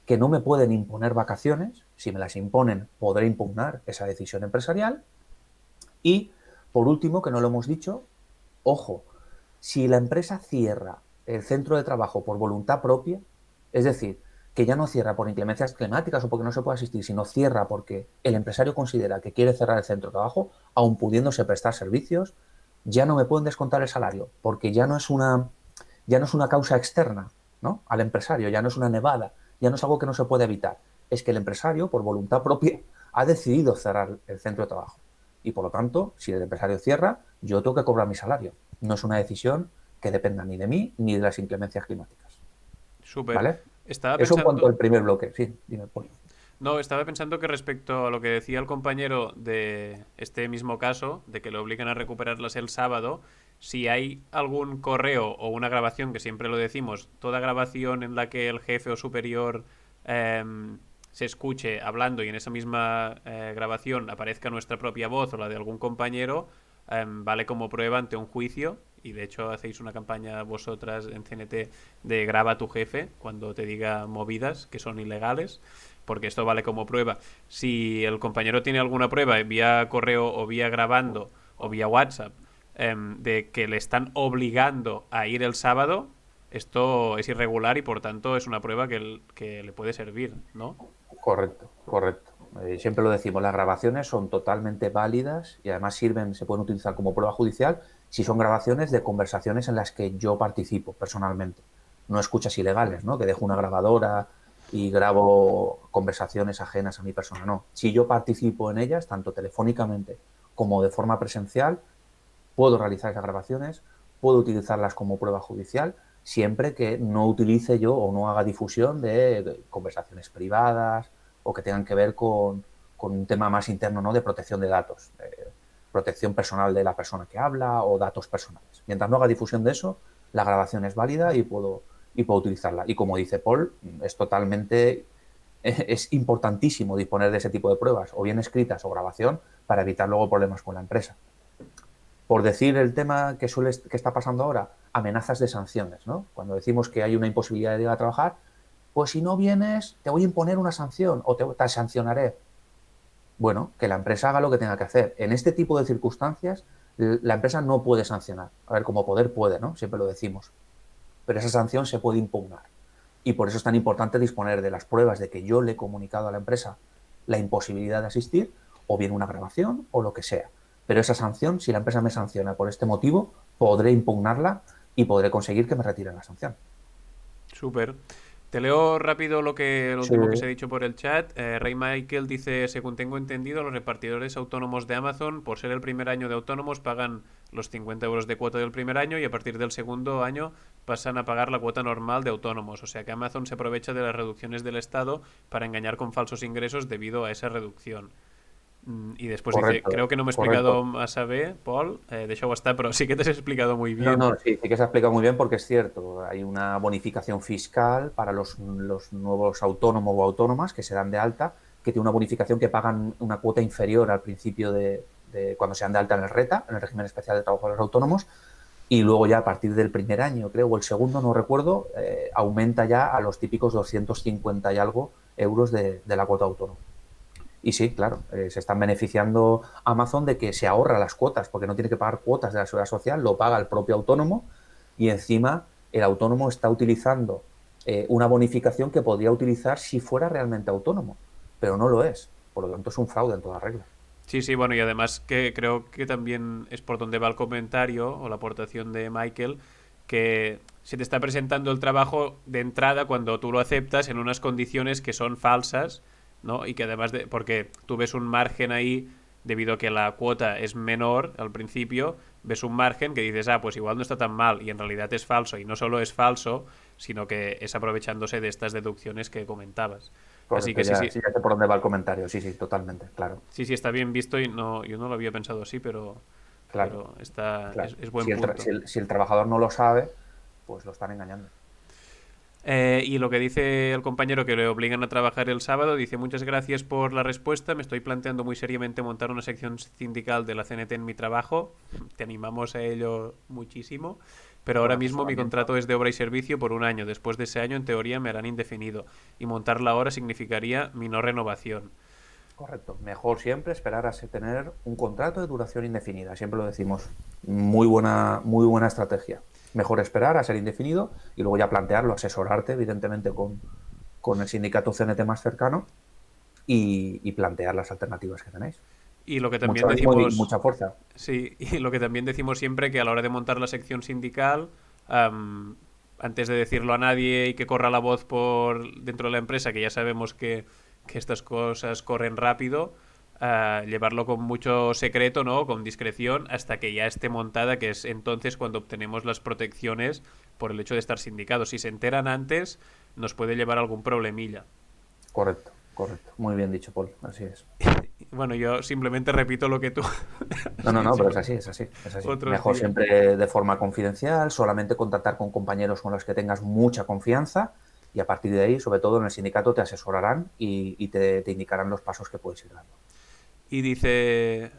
S2: que no me pueden imponer vacaciones, si me las imponen, podré impugnar esa decisión empresarial. Y, por último, que no lo hemos dicho, ojo, si la empresa cierra el centro de trabajo por voluntad propia, es decir, que ya no cierra por inclemencias climáticas o porque no se puede asistir, sino cierra porque el empresario considera que quiere cerrar el centro de trabajo, aun pudiéndose prestar servicios, ya no me pueden descontar el salario, porque ya no es una causa externa, ¿no?, al empresario, ya no es una nevada, ya no es algo que no se puede evitar. Es que el empresario, por voluntad propia, ha decidido cerrar el centro de trabajo. Y por lo tanto, si el empresario cierra, yo tengo que cobrar mi salario. No es una decisión que dependa ni de mí ni de las inclemencias climáticas.
S1: Súper.
S2: ¿Vale?
S1: Estaba
S2: Eso en cuanto
S1: pensando,
S2: al primer bloque. Sí, dime, Paul.
S1: no, estaba pensando que respecto a lo que decía el compañero de este mismo caso, de que le obligan a recuperarlas el sábado, si hay algún correo o una grabación, que siempre lo decimos, toda grabación en la que el jefe o superior se escuche hablando y en esa misma grabación aparezca nuestra propia voz o la de algún compañero, vale como prueba ante un juicio. Y de hecho hacéis una campaña vosotras en CNT de graba a tu jefe cuando te diga movidas que son ilegales, porque esto vale como prueba. Si el compañero tiene alguna prueba vía correo o vía grabando o vía WhatsApp de que le están obligando a ir el sábado, esto es irregular y por tanto es una prueba que le puede servir, ¿no?
S2: Correcto, correcto. Siempre lo decimos, las grabaciones son totalmente válidas y además sirven, se pueden utilizar como prueba judicial si son grabaciones de conversaciones en las que yo participo personalmente. No escuchas ilegales, ¿no?, que dejo una grabadora y grabo conversaciones ajenas a mi persona. No. Si yo participo en ellas, tanto telefónicamente como de forma presencial, puedo realizar esas grabaciones, puedo utilizarlas como prueba judicial, siempre que no utilice yo o no haga difusión de conversaciones privadas o que tengan que ver con un tema más interno, ¿no?, de protección de datos, protección personal de la persona que habla o datos personales. Mientras no haga difusión de eso, la grabación es válida y puedo utilizarla. Y como dice Paul, es importantísimo disponer de ese tipo de pruebas, o bien escritas o grabación, para evitar luego problemas con la empresa. Por decir el tema que está pasando ahora, amenazas de sanciones, ¿no? Cuando decimos que hay una imposibilidad de ir a trabajar, pues si no vienes, te voy a imponer una sanción o te sancionaré. Bueno, que la empresa haga lo que tenga que hacer. En este tipo de circunstancias, la empresa no puede sancionar. A ver, como poder puede, ¿no? Siempre lo decimos. Pero esa sanción se puede impugnar. Y por eso es tan importante disponer de las pruebas de que yo le he comunicado a la empresa la imposibilidad de asistir, o bien una grabación o lo que sea. Pero esa sanción, si la empresa me sanciona por este motivo, podré impugnarla y podré conseguir que me retiren la sanción.
S1: Súper. Te leo rápido lo
S2: Sí.
S1: último que se ha dicho por el chat. Rey Michael dice, según tengo entendido, los repartidores autónomos de Amazon, por ser el primer año de autónomos, pagan los 50 euros de cuota del primer año y a partir del segundo año pasan a pagar la cuota normal de autónomos. O sea que Amazon se aprovecha de las reducciones del Estado para engañar con falsos ingresos debido a esa reducción. Y después dice,
S2: Correcto,
S1: creo que no me he explicado
S2: correcto.
S1: más a B, Paul, de show está, pero sí que te has explicado muy
S2: No,
S1: bien.
S2: no, sí, sí que se ha explicado muy bien porque es cierto. Hay una bonificación fiscal para los nuevos autónomos o autónomas que se dan de alta que tiene una bonificación que pagan una cuota inferior al principio de cuando se dan de alta en el RETA, en el régimen especial de trabajadores autónomos, y luego ya a partir del primer año, creo, o el segundo, no recuerdo, aumenta ya a los típicos 250 y algo euros de la cuota autónoma. Y sí, claro, se están beneficiando Amazon de que se ahorra las cuotas, porque no tiene que pagar cuotas de la seguridad social, lo paga el propio autónomo y encima el autónomo está utilizando una bonificación que podría utilizar si fuera realmente autónomo, pero no lo es. Por lo tanto, es un fraude en toda regla.
S1: Sí, sí, bueno, y además que creo que también es por donde va el comentario o la aportación de Michael, que se te está presentando el trabajo de entrada cuando tú lo aceptas en unas condiciones que son falsas, ¿no? Y que además de, porque tú ves un margen ahí debido a que la cuota es menor al principio, ves un margen que dices, ah, pues igual no está tan mal, y en realidad es falso, y no solo es falso, sino que es aprovechándose de estas deducciones que comentabas. Así
S2: Correcto,
S1: que sí,
S2: ya,
S1: sí,
S2: sí, ya sé por dónde va el comentario. Sí, sí, totalmente, claro.
S1: sí, sí, está bien visto y no, yo no lo había pensado así,
S2: Claro,
S1: pero está,
S2: claro.
S1: es buen
S2: Si
S1: punto.
S2: si el trabajador no lo sabe, pues lo están engañando.
S1: Y lo que dice el compañero que le obligan a trabajar el sábado, dice muchas gracias por la respuesta, me estoy planteando muy seriamente montar una sección sindical de la CNT en mi trabajo, te animamos a ello muchísimo, pero
S2: Por
S1: ahora mismo mi
S2: asesoramiento.
S1: contrato es de obra y servicio por un año, después de ese año en teoría me harán indefinido y montarla ahora significaría mi no renovación.
S2: Correcto. Mejor siempre esperar a tener un contrato de duración indefinida. Siempre lo decimos. Muy buena estrategia. Mejor esperar a ser indefinido y luego ya plantearlo, asesorarte, evidentemente, con el sindicato CNT más cercano y plantear las alternativas que tenéis.
S1: Y lo que
S2: Mucho
S1: también
S2: ánimo y
S1: decimos,
S2: mucha fuerza.
S1: sí, y lo que también decimos siempre que a la hora de montar la sección sindical, am, antes de decirlo a nadie y que corra la voz por dentro de la empresa, que ya sabemos que estas cosas corren rápido, llevarlo con mucho secreto, ¿no? Con discreción, hasta que ya esté montada, que es entonces cuando obtenemos las protecciones por el hecho de estar sindicados. Si se enteran antes, nos puede llevar algún problemilla.
S2: Correcto, correcto. Muy bien dicho, Paul. Así es.
S1: Bueno, yo simplemente repito lo que tú
S2: No,
S1: has
S2: no, no,
S1: dicho
S2: pero es así, es así, es así.
S1: otros
S2: Mejor
S1: días.
S2: siempre de forma confidencial, solamente contactar con compañeros con los que tengas mucha confianza y a partir de ahí, sobre todo en el sindicato, te asesorarán y te indicarán los pasos que puedes ir dando.
S1: Y dice,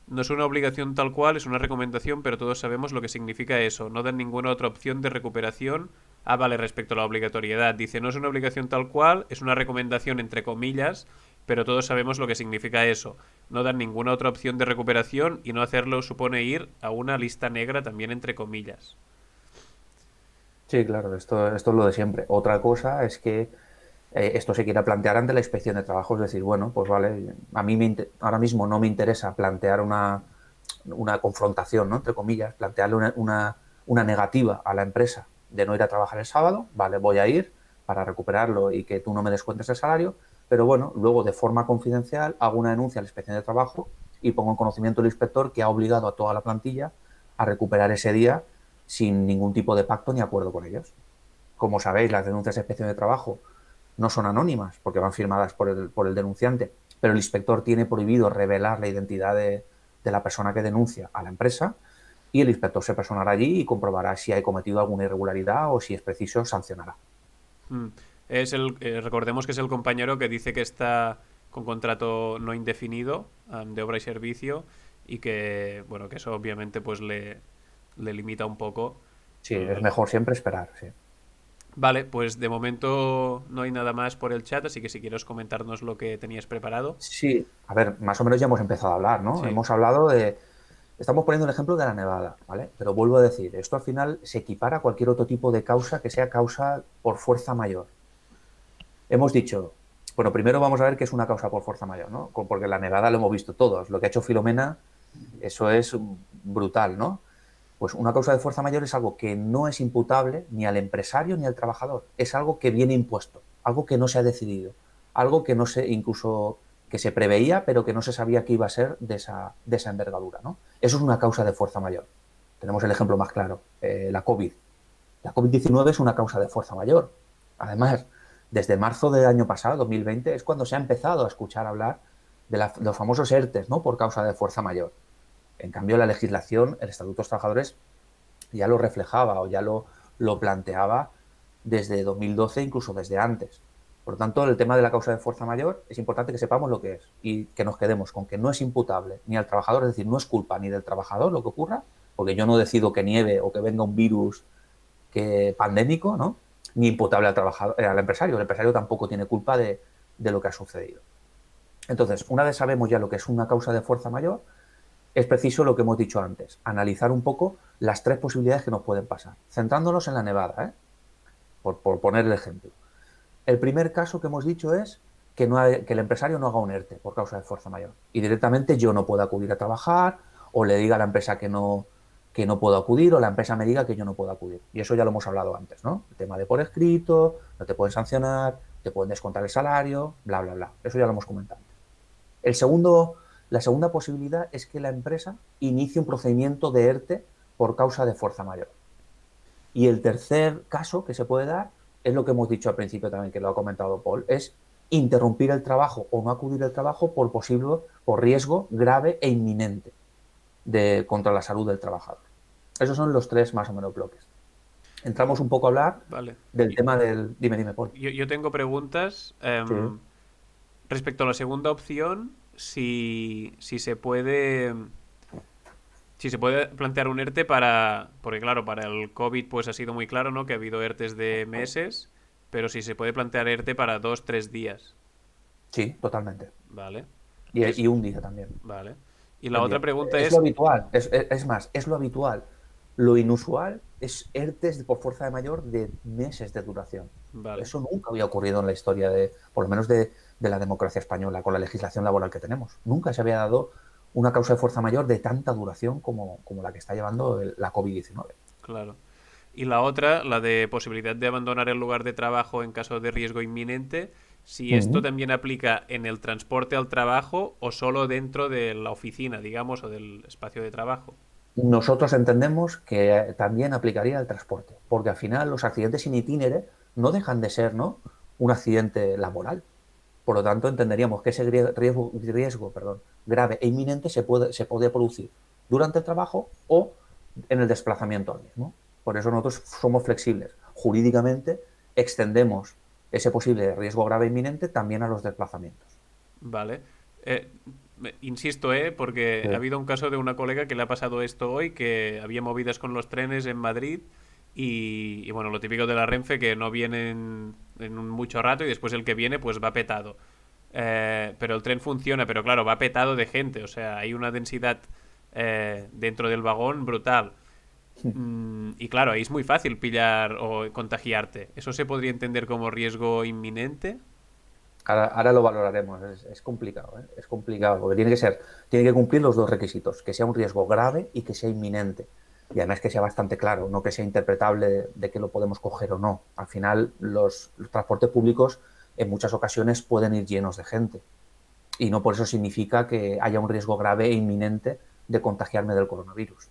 S1: no es una obligación tal cual, es una recomendación, pero todos sabemos lo que significa eso. No dan ninguna otra opción de recuperación. Ah, vale, respecto a la obligatoriedad. Dice, no es una obligación tal cual, es una recomendación entre comillas, pero todos sabemos lo que significa eso. No dan ninguna otra opción de recuperación y no hacerlo supone ir a una lista negra también entre comillas.
S2: Sí, claro, esto es lo de siempre. Otra cosa es que esto se quiera plantear ante la inspección de trabajo, es decir, bueno, pues vale, a mí ahora mismo no me interesa plantear una confrontación, ¿no? Entre comillas, plantearle una negativa a la empresa de no ir a trabajar el sábado, vale, voy a ir para recuperarlo y que tú no me descuentes el salario, pero bueno, luego de forma confidencial hago una denuncia a la inspección de trabajo y pongo en conocimiento del inspector que ha obligado a toda la plantilla a recuperar ese día sin ningún tipo de pacto ni acuerdo con ellos. Como sabéis, las denuncias de inspección de trabajo no son anónimas porque van firmadas por el denunciante, pero el inspector tiene prohibido revelar la identidad de la persona que denuncia a la empresa y el inspector se personará allí y comprobará si hay cometido alguna irregularidad o si es preciso sancionará.
S1: Mm. Es recordemos que es el compañero que dice que está con contrato no indefinido de obra y servicio y que, bueno, que eso obviamente pues le limita un poco.
S2: Sí, es
S1: el-
S2: mejor siempre esperar. Sí.
S1: Vale, pues de momento no hay nada más por el chat, así que si quieres comentarnos lo que tenías preparado.
S2: Sí, a ver, más o menos ya hemos empezado a hablar, ¿no?
S1: Sí.
S2: Hemos hablado de. Estamos poniendo el ejemplo de la nevada, ¿vale? Pero vuelvo a decir, esto al final se equipara a cualquier otro tipo de causa que sea causa por fuerza mayor. Hemos dicho, bueno, primero vamos a ver qué es una causa por fuerza mayor, ¿no? Porque la nevada lo hemos visto todos. Lo que ha hecho Filomena, eso es brutal, ¿no? Pues una causa de fuerza mayor es algo que no es imputable ni al empresario ni al trabajador. Es algo que viene impuesto, algo que no se ha decidido, algo que no se, incluso que se preveía, pero que no se sabía que iba a ser de esa envergadura, ¿no? Eso es una causa de fuerza mayor. Tenemos el ejemplo más claro, la COVID. La COVID-19 es una causa de fuerza mayor. Además, desde marzo del año pasado, 2020, es cuando se ha empezado a escuchar hablar de los famosos ERTES, ¿no? Por causa de fuerza mayor. En cambio, la legislación, el Estatuto de los Trabajadores, ya lo reflejaba o ya lo planteaba desde 2012, incluso desde antes. Por lo tanto, el tema de la causa de fuerza mayor es importante que sepamos lo que es y que nos quedemos con que no es imputable ni al trabajador, es decir, no es culpa ni del trabajador lo que ocurra, porque yo no decido que nieve o que venga un virus pandémico, ¿no? Ni imputable al trabajador, al empresario. El empresario tampoco tiene culpa de lo que ha sucedido. Entonces, una vez sabemos ya lo que es una causa de fuerza mayor, es preciso lo que hemos dicho antes, analizar un poco las tres posibilidades que nos pueden pasar, centrándonos en la nevada, por poner el ejemplo. El primer caso que hemos dicho es que el empresario no haga un ERTE por causa de fuerza mayor y directamente yo no pueda acudir a trabajar o le diga a la empresa que no puedo acudir o la empresa me diga que yo no puedo acudir. Y eso ya lo hemos hablado antes, ¿no? El tema de por escrito, no te pueden sancionar, te pueden descontar el salario, bla, bla, bla. Eso ya lo hemos comentado. La segunda posibilidad es que la empresa inicie un procedimiento de ERTE por causa de fuerza mayor. Y el tercer caso que se puede dar es lo que hemos dicho al principio también, que lo ha comentado Paul, es interrumpir el trabajo o no acudir al trabajo por riesgo grave e inminente contra la salud del trabajador. Esos son los tres más o menos bloques. Entramos un poco a hablar
S1: Vale.
S2: del tema del... Dime, Paul.
S1: Yo tengo preguntas.
S2: Sí.
S1: Respecto a la segunda opción, si se puede... Si se puede plantear un ERTE para... Porque claro, para el COVID pues ha sido muy claro, ¿no? Que ha habido ERTEs de meses, pero si se puede plantear ERTE para 2, 3 días.
S2: Sí, totalmente.
S1: Vale.
S2: Y un día también.
S1: Vale. Y la otra pregunta
S2: Es lo
S1: es...
S2: habitual, es más, es lo habitual. Lo inusual es ERTEs por fuerza de mayor de meses de duración.
S1: Vale.
S2: Eso nunca había ocurrido en la historia por lo menos de la democracia española, con la legislación laboral que tenemos. Nunca se había dado una causa de fuerza mayor de tanta duración como la que está llevando la COVID-19.
S1: Claro. Y la otra, la de posibilidad de abandonar el lugar de trabajo en caso de riesgo inminente, si esto también aplica en el transporte al trabajo o solo dentro de la oficina, digamos, o del espacio de trabajo.
S2: Nosotros entendemos que también aplicaría al transporte, porque al final los accidentes in itinere no dejan de ser, ¿no?, un accidente laboral. Por lo tanto, entenderíamos que ese riesgo grave e inminente se puede producir durante el trabajo o en el desplazamiento al mismo. Por eso nosotros somos flexibles. Jurídicamente extendemos ese posible riesgo grave e inminente también a los desplazamientos.
S1: Vale. Insisto, porque
S2: Sí.
S1: ha habido un caso de una colega que le ha pasado esto hoy, que había movidas con los trenes en Madrid y bueno, lo típico de la Renfe, que no vienen en mucho rato y después el que viene pues va petado. Pero el tren funciona, pero claro, va petado de gente, o sea, hay una densidad dentro del vagón brutal. Y claro, ahí es muy fácil pillar o contagiarte. ¿Eso se podría entender como riesgo inminente?
S2: Ahora lo valoraremos. Es complicado, ¿eh? Es complicado porque tiene que cumplir los dos requisitos, que sea un riesgo grave y que sea inminente. Y además que sea bastante claro, no que sea interpretable de que lo podemos coger o no. Al final, los transportes públicos en muchas ocasiones pueden ir llenos de gente y no por eso significa que haya un riesgo grave e inminente de contagiarme del coronavirus,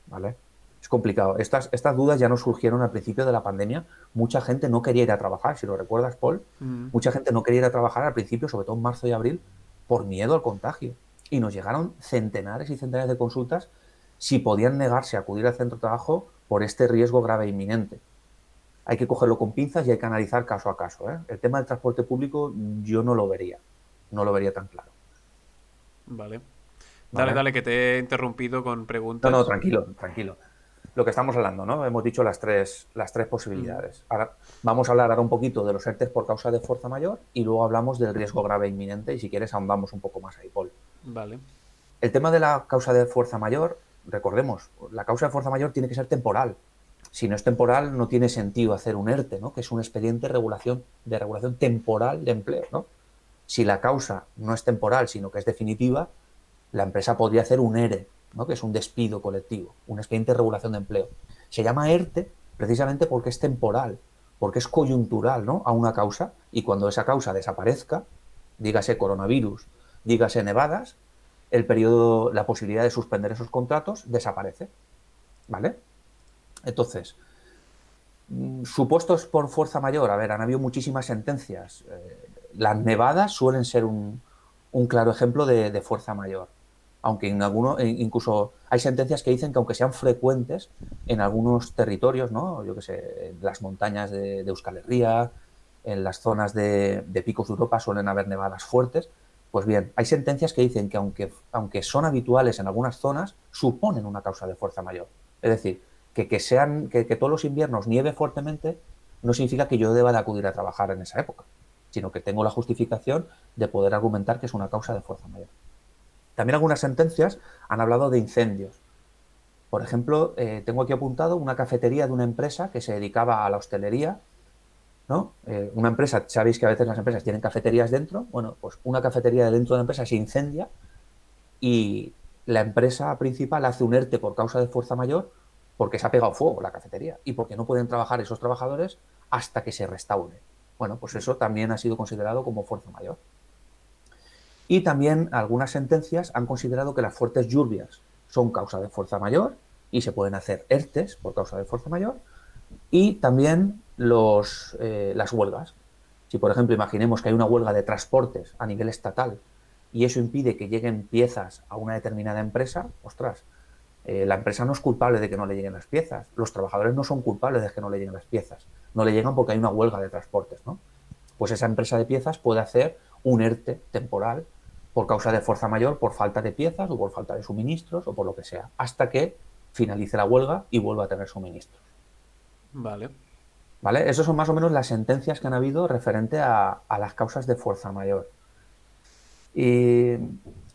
S2: ¿vale? Es complicado. Estas dudas ya nos surgieron al principio de la pandemia. Mucha gente no quería ir a trabajar, si lo recuerdas, Paul. Mucha gente no quería ir a trabajar al principio, sobre todo en marzo y abril, por miedo al contagio. Y nos llegaron centenares y centenares de consultas si podían negarse a acudir al centro de trabajo por este riesgo grave e inminente. Hay que cogerlo con pinzas y hay que analizar caso a caso, ¿eh? El tema del transporte público yo no lo vería tan claro.
S1: Vale.
S2: ¿Vale?
S1: Dale, que te he interrumpido con
S2: No,
S1: preguntas.
S2: tranquilo. Lo que estamos hablando, ¿no? Hemos dicho las tres posibilidades. Ahora vamos a hablar ahora un poquito de los ERTEs por causa de fuerza mayor y luego hablamos del riesgo grave e inminente y si quieres ahondamos un poco más ahí, Paul.
S1: Vale.
S2: El tema de la causa de fuerza mayor, recordemos, la causa de fuerza mayor tiene que ser temporal. Si no es temporal, no tiene sentido hacer un ERTE, ¿no?, que es un expediente de regulación temporal de empleo, ¿no? Si la causa no es temporal, sino que es definitiva, la empresa podría hacer un ERE, ¿no?, que es un despido colectivo, un expediente de regulación de empleo. Se llama ERTE precisamente porque es temporal, porque es coyuntural, ¿no?, a una causa, y cuando esa causa desaparezca, dígase coronavirus, dígase nevadas, la posibilidad de suspender esos contratos desaparece, ¿vale? Entonces, supuestos por fuerza mayor, a ver, han habido muchísimas sentencias. Las nevadas suelen ser un claro ejemplo de fuerza mayor. Aunque incluso hay sentencias que dicen que aunque sean frecuentes en algunos territorios, ¿no?, yo que sé, en las montañas de Euskal Herria, en las zonas de picos de Europa suelen haber nevadas fuertes. Pues bien, hay sentencias que dicen que aunque son habituales en algunas zonas, suponen una causa de fuerza mayor. Es decir, que todos los inviernos nieve fuertemente no significa que yo deba de acudir a trabajar en esa época, sino que tengo la justificación de poder argumentar que es una causa de fuerza mayor. También algunas sentencias han hablado de incendios. Por ejemplo, tengo aquí apuntado una cafetería de una empresa que se dedicaba a la hostelería, ¿no? Una empresa, sabéis que a veces las empresas tienen cafeterías dentro, bueno, pues una cafetería dentro de la empresa se incendia y la empresa principal hace un ERTE por causa de fuerza mayor porque se ha pegado fuego la cafetería y porque no pueden trabajar esos trabajadores hasta que se restaure. Bueno, pues eso también ha sido considerado como fuerza mayor. Y también algunas sentencias han considerado que las fuertes lluvias son causa de fuerza mayor y se pueden hacer ERTES por causa de fuerza mayor. Y también las huelgas. Si, por ejemplo, imaginemos que hay una huelga de transportes a nivel estatal y eso impide que lleguen piezas a una determinada empresa, ostras, la empresa no es culpable de que no le lleguen las piezas, los trabajadores no son culpables de que no le lleguen las piezas, no le llegan porque hay una huelga de transportes, ¿no? Pues esa empresa de piezas puede hacer un ERTE temporal por causa de fuerza mayor, por falta de piezas o por falta de suministros o por lo que sea, hasta que finalice la huelga y vuelva a tener suministros.
S1: Vale.
S2: ¿Vale? Esas son más o menos las sentencias que han habido referente a las causas de fuerza mayor. ¿Y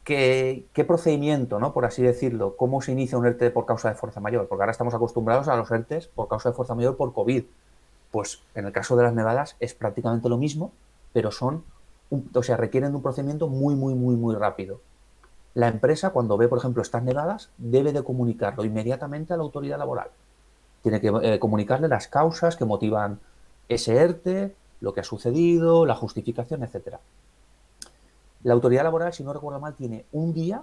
S2: qué procedimiento, ¿no? Por así decirlo? ¿Cómo se inicia un ERTE por causa de fuerza mayor? Porque ahora estamos acostumbrados a los ERTEs por causa de fuerza mayor por COVID. Pues en el caso de las nevadas es prácticamente lo mismo, pero requieren de un procedimiento muy, muy, muy, muy rápido. La empresa, cuando ve, por ejemplo, estas nevadas, debe de comunicarlo inmediatamente a la autoridad laboral. Tiene que comunicarle las causas que motivan ese ERTE, lo que ha sucedido, la justificación, etcétera. La autoridad laboral, si no recuerdo mal, tiene un día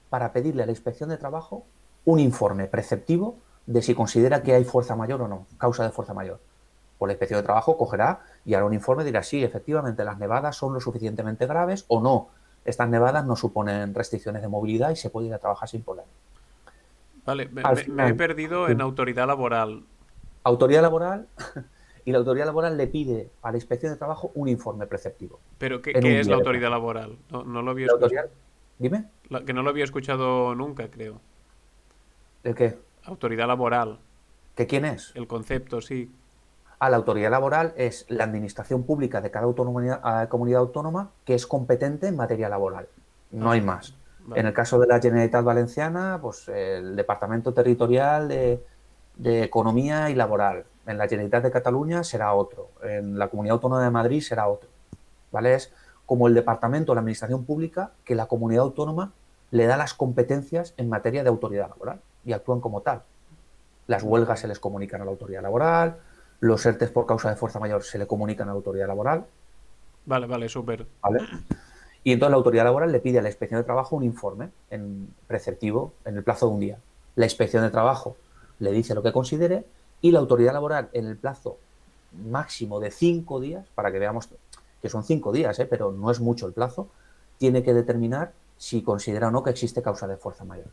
S2: para pedirle a la inspección de trabajo un informe preceptivo de si considera que hay fuerza mayor o no, causa de fuerza mayor. Pues la inspección de trabajo cogerá y hará un informe y dirá, sí, efectivamente, las nevadas son lo suficientemente graves o no. Estas nevadas no suponen restricciones de movilidad y se puede ir a trabajar sin problema.
S1: Vale, me,
S2: Al
S1: me- me he
S2: final,
S1: perdido en
S2: sí,
S1: autoridad laboral.
S2: autoridad laboral y la autoridad laboral le pide a la inspección de trabajo un informe preceptivo
S1: Pero ¿qué,
S2: en
S1: qué
S2: un
S1: es
S2: día
S1: la
S2: de
S1: autoridad
S2: plazo.
S1: laboral? No, no lo había
S2: La
S1: escuchado.
S2: autoridad, dime,
S1: Que no lo había escuchado nunca, creo.
S2: ¿de qué?
S1: Autoridad laboral.
S2: ¿Que quién es?
S1: El concepto, sí.
S2: La autoridad laboral es la administración pública de cada comunidad autónoma que es competente en materia laboral. No hay
S1: Ah,
S2: más. En
S1: vale.
S2: el caso de la Generalitat Valenciana, pues el Departamento Territorial de Economía y Laboral. En la Generalitat de Cataluña será otro. En la Comunidad Autónoma de Madrid será otro. ¿Vale? Es como el departamento, la administración pública, que la comunidad autónoma le da las competencias en materia de autoridad laboral y actúan como tal. Las huelgas
S1: Vale.
S2: se les comunican a la autoridad laboral, los ERTEs por causa de fuerza mayor se le comunican a la autoridad laboral,
S1: Vale, vale, súper.
S2: ¿vale? Y entonces la autoridad laboral le pide a la inspección de trabajo un informe preceptivo en el plazo de un día. La inspección de trabajo le dice lo que considere y la autoridad laboral en el plazo máximo de 5 días, para que veamos que son 5 días, pero no es mucho el plazo, tiene que determinar si considera o no que existe causa de fuerza mayor.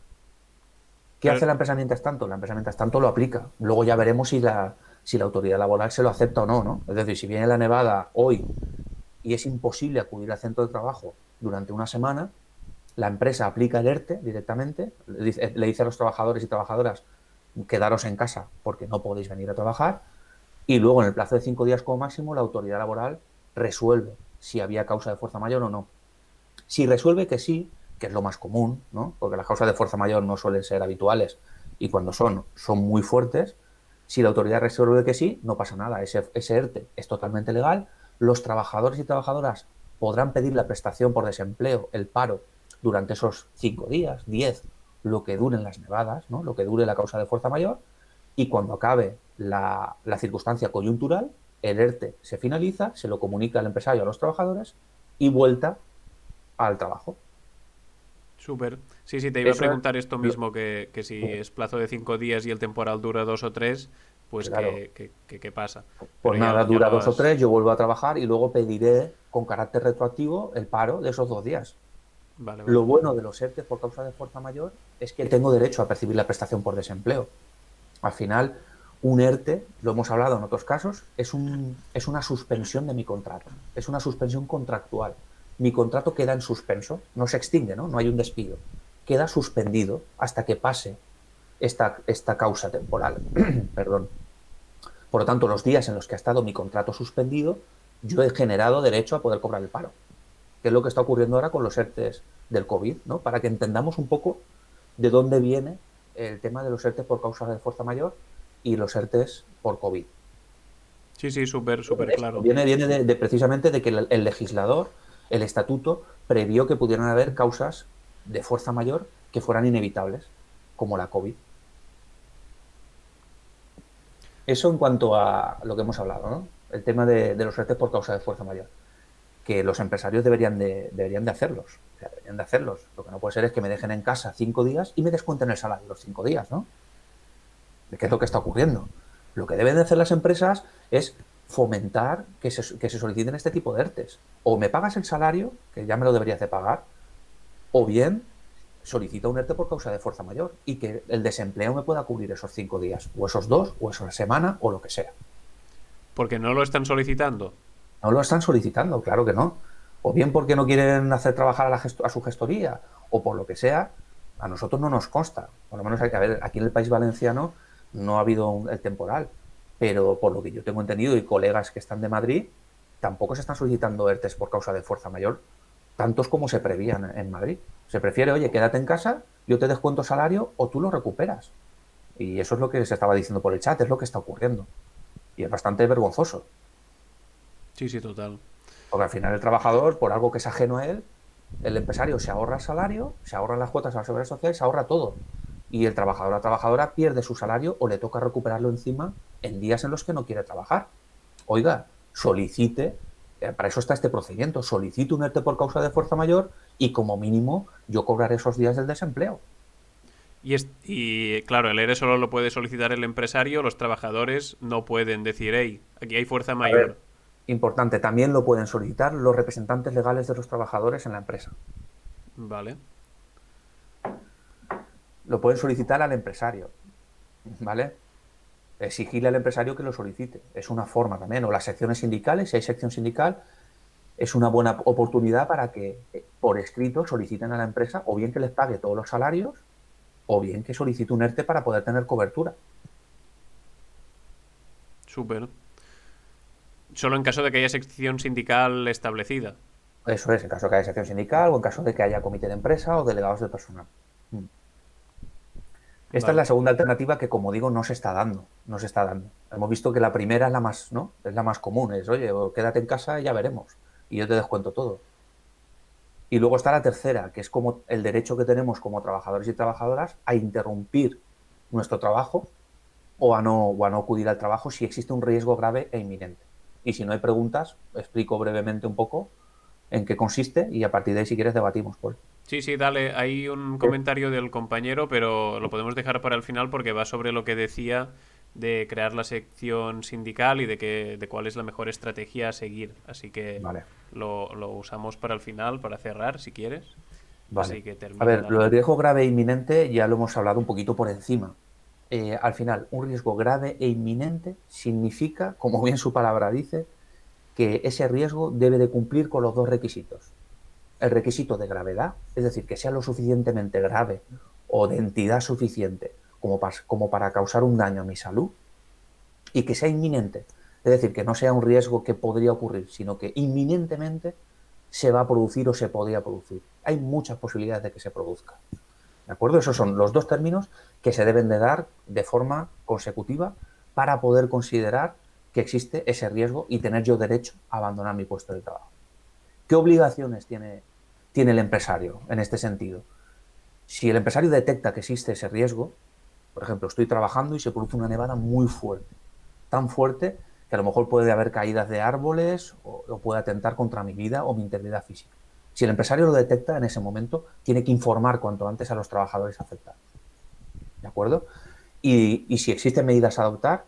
S2: ¿Qué
S1: Pero,
S2: hace la empresa mientras tanto? La empresa mientras tanto lo aplica. Luego ya veremos si la autoridad laboral se lo acepta o no, ¿no? Es decir, si viene la nevada hoy y es imposible acudir al centro de trabajo durante una semana, la empresa aplica el ERTE directamente, le dice a los trabajadores y trabajadoras, quedaros en casa porque no podéis venir a trabajar, y luego en el plazo de 5 días como máximo la autoridad laboral resuelve si había causa de fuerza mayor o no. Si resuelve que sí, que es lo más común, ¿no? Porque las causas de fuerza mayor no suelen ser habituales y cuando son muy fuertes, si la autoridad resuelve que sí, no pasa nada, ese ERTE es totalmente legal, los trabajadores y trabajadoras podrán pedir la prestación por desempleo, el paro, durante esos 5 días, 10, lo que duren las nevadas, ¿no? Lo que dure la causa de fuerza mayor, y cuando acabe la circunstancia coyuntural, el ERTE se finaliza, se lo comunica al empresario a los trabajadores y vuelta al trabajo.
S1: súper. Sí, sí, te iba a
S2: Eso es,
S1: preguntar esto mismo, que si es plazo de 5 días y el temporal dura 2 o 3, pues
S2: claro,
S1: ¿qué pasa? Pero
S2: pues nada,
S1: ya
S2: dura
S1: lo
S2: 2 o 3,
S1: has...
S2: yo vuelvo a trabajar y luego pediré con carácter retroactivo el paro de esos 2 días.
S1: Vale,
S2: Lo
S1: vale.
S2: bueno de los ERTE por causa de fuerza mayor es que tengo derecho a percibir la prestación por desempleo. Al final, Un ERTE, lo hemos hablado en otros casos, es una suspensión de mi contrato, es una suspensión contractual. Mi contrato queda en suspenso, no se extingue, ¿no? No hay un despido. Queda suspendido hasta que pase esta causa temporal. Perdón. Por lo tanto, los días en los que ha estado mi contrato suspendido, yo he generado derecho a poder cobrar el paro, que es lo que está ocurriendo ahora con los ERTEs del COVID, ¿no? Para que entendamos un poco de dónde viene el tema de los ERTEs por causa de fuerza mayor y los ERTEs por COVID.
S1: Sí, sí, súper,
S2: Viene
S1: súper
S2: de esto,
S1: claro.
S2: viene de precisamente de que el legislador, el estatuto, previó que pudieran haber causas de fuerza mayor que fueran inevitables, como la COVID. Eso en cuanto a lo que hemos hablado, ¿no? El tema de los ERTE por causa de fuerza mayor. Que los empresarios deberían de hacerlos. O sea, deberían de hacerlos. Lo que no puede ser es que me dejen en casa 5 días y me descuenten el salario los 5 días, ¿no? ¿Qué es lo que está ocurriendo? Lo que deben de hacer las empresas es fomentar que se soliciten este tipo de ERTES. O me pagas el salario, que ya me lo deberías de pagar, o bien solicita un ERTE por causa de fuerza mayor y que el desempleo me pueda cubrir esos 5 días, o esos 2, o esa semana, o lo que sea.
S1: Porque no lo están solicitando.
S2: No lo están solicitando, claro que no. O bien porque no quieren hacer trabajar a su gestoría, o por lo que sea, a nosotros no nos consta. Por lo menos hay que ver, aquí en el País Valenciano no ha habido el temporal, pero por lo que yo tengo entendido y colegas que están de Madrid, tampoco se están solicitando ERTES por causa de fuerza mayor, tantos como se prevían en Madrid. Se prefiere, oye, quédate en casa, yo te descuento salario o tú lo recuperas. Y eso es lo que se estaba diciendo por el chat, es lo que está ocurriendo. Y es bastante vergonzoso.
S1: Sí, sí, total.
S2: Porque al final el trabajador, por algo que es ajeno a él, el empresario se ahorra el salario, se ahorran las cuotas a la seguridad social, se ahorra todo. Y el trabajador o la trabajadora pierde su salario o le toca recuperarlo encima en días en los que no quiere trabajar. Oiga, solicite, para eso está este procedimiento, solicite un ERTE por causa de fuerza mayor y como mínimo yo cobraré esos días del desempleo.
S1: Y claro, el ERE solo lo puede solicitar el empresario, los trabajadores no pueden decir, hey, aquí hay fuerza
S2: A
S1: mayor.
S2: ver, importante, también lo pueden solicitar los representantes legales de los trabajadores en la empresa.
S1: Vale.
S2: Lo pueden solicitar al empresario, ¿vale? Exigirle al empresario que lo solicite. Es una forma también. O las secciones sindicales, si hay sección sindical, es una buena oportunidad para que por escrito soliciten a la empresa o bien que les pague todos los salarios o bien que solicite un ERTE para poder tener cobertura.
S1: Súper. Solo en caso de que haya sección sindical establecida.
S2: Eso es, en caso de que haya sección sindical o en caso de que haya comité de empresa o delegados de personal. Esta es
S1: Vale.
S2: la segunda alternativa que, como digo, no se está dando. No se está dando. Hemos visto que la primera es la más, ¿no? Es la más común. Es, oye, quédate en casa y ya veremos. Y yo te descuento todo. Y luego está la tercera, que es como el derecho que tenemos como trabajadores y trabajadoras a interrumpir nuestro trabajo o a no acudir al trabajo si existe un riesgo grave e inminente. Y si no hay preguntas, explico brevemente un poco en qué consiste y a partir de ahí, si quieres, debatimos. Pues.
S1: Sí, sí, dale. Hay un comentario del compañero, pero lo podemos dejar para el final porque va sobre lo que decía de crear la sección sindical y de cuál es la mejor estrategia a seguir. Así que
S2: Vale,
S1: lo usamos para el final, para cerrar, si quieres.
S2: vale.
S1: Así que
S2: A
S1: termina,
S2: ver, lo
S1: dale.
S2: del riesgo grave e inminente ya lo hemos hablado un poquito por encima. Al final, un riesgo grave e inminente significa, como bien su palabra dice, que ese riesgo debe de cumplir con los dos requisitos. El requisito de gravedad, es decir, que sea lo suficientemente grave o de entidad suficiente como para causar un daño a mi salud y que sea inminente. Es decir, que no sea un riesgo que podría ocurrir, sino que inminentemente se va a producir o se podría producir. Hay muchas posibilidades de que se produzca. ¿De acuerdo? Esos son los dos términos que se deben de dar de forma consecutiva para poder considerar que existe ese riesgo y tener yo derecho a abandonar mi puesto de trabajo. ¿Qué obligaciones tiene el empresario en este sentido? Si el empresario detecta que existe ese riesgo, por ejemplo, estoy trabajando y se produce una nevada muy fuerte, tan fuerte que a lo mejor puede haber caídas de árboles o puede atentar contra mi vida o mi integridad física. Si el empresario lo detecta en ese momento, tiene que informar cuanto antes a los trabajadores afectados. ¿De acuerdo? Y si existen medidas a adoptar,